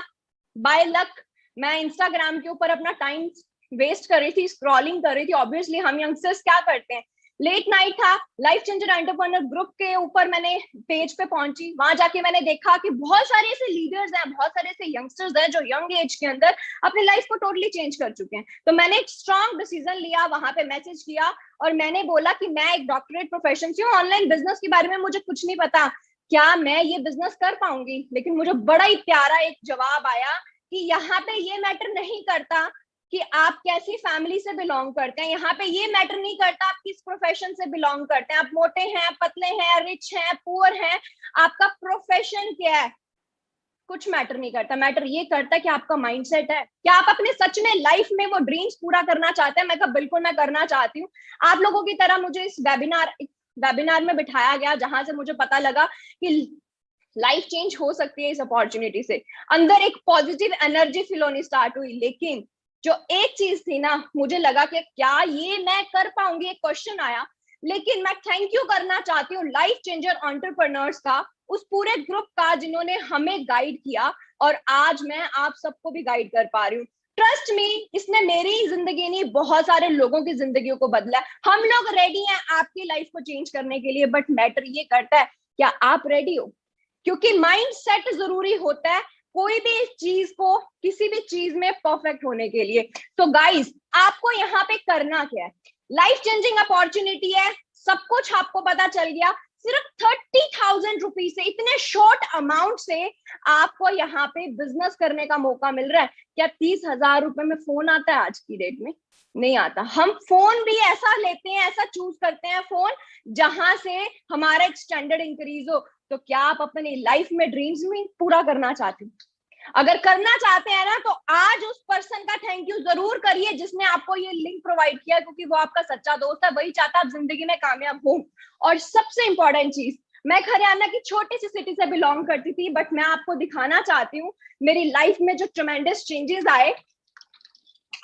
[SPEAKER 6] बाय लक मैं इंस्टाग्राम के ऊपर अपना टाइम वेस्ट कर रही थी, स्क्रॉलिंग कर रही थी। ऑब्वियसली हम यंगस्टर्स क्या करते हैं, लेट नाइट था, लाइफ चेंजर एंटरप्रेन्योर ग्रुप के ऊपर मैंने पेज पे पहुंची। वहां जाके मैंने देखा कि बहुत सारे ऐसे लीडर्स हैं, बहुत सारे ऐसे यंगस्टर्स हैं जो यंग एज के अंदर अपनी लाइफ को टोटली चेंज कर चुके हैं। तो मैंने एक स्ट्रॉन्ग डिसीजन लिया, वहां पे मैसेज किया और मैंने बोला कि मैं एक डॉक्टरेट प्रोफेशन से हूँ, ऑनलाइन बिजनेस के बारे में मुझे कुछ नहीं पता, क्या मैं ये बिजनेस कर पाऊंगी? लेकिन मुझे बड़ा ही प्यारा एक जवाब आया कि यहाँ पे ये मैटर नहीं करता कि आप कैसी फैमिली से बिलोंग करते हैं, यहाँ पे ये मैटर नहीं करता आप किस प्रोफेशन से बिलोंग करते हैं, आप मोटे हैं, पतले हैं, रिच हैं, पुअर हैं, आपका प्रोफेशन क्या है, कुछ मैटर नहीं करता। मैटर ये करता है कि आपका माइंडसेट है, क्या आप अपने सच में लाइफ में वो ड्रीम्स पूरा करना चाहते हैं। मैं कहा बिल्कुल मैं करना चाहती हूँ। आप लोगों की तरह मुझे इस वेबिनार में बिठाया गया, जहां से मुझे पता लगा कि लाइफ चेंज हो सकती है इस अपॉर्चुनिटी से। अंदर एक पॉजिटिव एनर्जी फील होनी स्टार्ट हुई। लेकिन जो एक चीज थी ना, मुझे लगा कि क्या ये मैं कर पाऊंगी, एक क्वेश्चन आया। लेकिन मैं थैंक यू करना चाहती हूँ लाइफ चेंजर एंटरप्रेन्योर्स का, उस पूरे ग्रुप का जिन्होंने हमें गाइड किया, और आज मैं आप सबको भी गाइड कर पा रही हूँ। ट्रस्ट मी, इसने मेरी जिंदगी नहीं, बहुत सारे लोगों की जिंदगियों को बदला है। हम लोग रेडी हैं आपकी लाइफ को चेंज करने के लिए, बट मैटर ये करता है क्या आप रेडी हो, क्योंकि माइंड सेट जरूरी होता है कोई भी चीज को, किसी भी चीज में परफेक्ट होने के लिए। तो गाइस, आपको यहाँ पे करना क्या है, लाइफ चेंजिंग अपॉर्चुनिटी है, सब कुछ आपको पता चल गया। सिर्फ 30,000 रुपीज से, इतने शॉर्ट अमाउंट से आपको यहाँ पे बिजनेस करने का मौका मिल रहा है। क्या 30,000 रुपए में फोन आता है आज की डेट में? नहीं आता। हम फोन भी ऐसा लेते हैं, ऐसा चूज करते हैं फोन जहां से हमारा एक स्टैंडर्ड इंक्रीज हो। तो क्या आप अपनी लाइफ में ड्रीम्स में पूरा करना चाहते हैं? अगर करना चाहते हैं ना, तो आज उस पर्सन का थैंक यू जरूर करिए जिसने आपको ये लिंक प्रोवाइड किया, क्योंकि वो आपका सच्चा दोस्त है, वही चाहता है आप जिंदगी में कामयाब हो। और सबसे इंपॉर्टेंट चीज, मैं हरियाणा की छोटी सी सिटी से बिलोंग करती थी, बट मैं आपको दिखाना चाहती हूँ मेरी लाइफ में जो ट्रेमेंडस चेंजेस आए।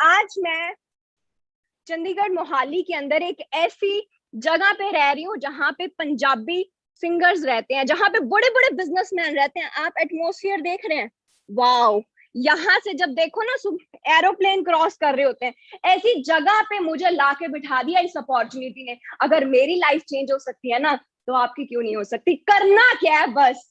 [SPEAKER 6] आज मैं चंडीगढ़ मोहाली के अंदर एक ऐसी जगह पे रह रही हूँ जहां पे पंजाबी सिंगर्स रहते हैं, जहां पे बड़े बड़े बिजनेसमैन रहते हैं। आप एटमॉस्फेयर देख रहे हैं, वाओ। यहाँ से जब देखो ना, एरोप्लेन क्रॉस कर रहे होते हैं, ऐसी जगह पे मुझे लाके बिठा दिया इस अपॉर्चुनिटी ने। अगर मेरी लाइफ चेंज हो सकती है ना, तो आपकी क्यों नहीं हो सकती? करना क्या है, बस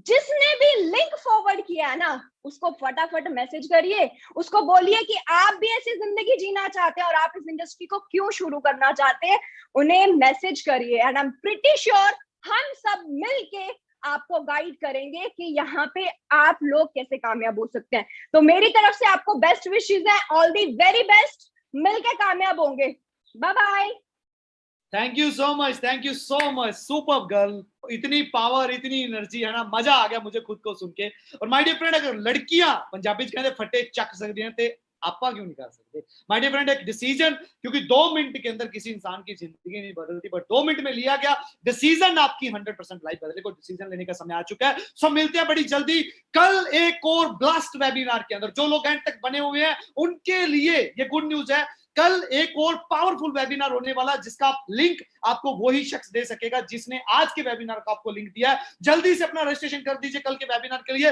[SPEAKER 6] जिसने भी लिंक फॉरवर्ड किया है ना, उसको फटाफट मैसेज करिए, उसको बोलिए कि आप भी ऐसी जिंदगी जीना चाहते हैं और आप इस इंडस्ट्री को क्यों शुरू करना चाहते हैं। उन्हें मैसेज करिए, and I am pretty sure हम सब मिलके आपको गाइड करेंगे कि यहाँ पे आप लोग कैसे कामयाब हो सकते हैं। तो मेरी तरफ से आपको बेस्ट विशेस है, ऑल दी वेरी बेस्ट, मिलके कामयाब होंगे। Bye bye.
[SPEAKER 1] Thank you so much, super girl. इतनी पावर, इतनी एनर्जी है ना, मजा आ गया मुझे खुद को सुन के। और माय डियर फ्रेंड, अगर लड़कियां पंजाबी कहते फटे चक सकती हैं, तो आपा क्यों नहीं कर सकते? माय डियर फ्रेंड, एक डिसीजन, क्योंकि 2 मिनट के अंदर किसी इंसान की जिंदगी नहीं बदलती, बट 2 मिनट में लिया गया डिसीजन आपकी 100% लाइफ बदले को। डिसीजन लेने का समय आ चुका है। सो मिलते हैं बड़ी जल्दी कल एक और ब्लास्ट वेबिनार के अंदर। जो लोग एंड तक बने हुए हैं उनके लिए ये गुड न्यूज है, कल एक और पावरफुल वेबिनार होने वाला, जिसका लिंक आपको वही शख्स दे सकेगा जिसने आज के वेबिनार का आपको लिंक दिया है। जल्दी से अपना रजिस्ट्रेशन कर दीजिए कल के वेबिनार के लिए।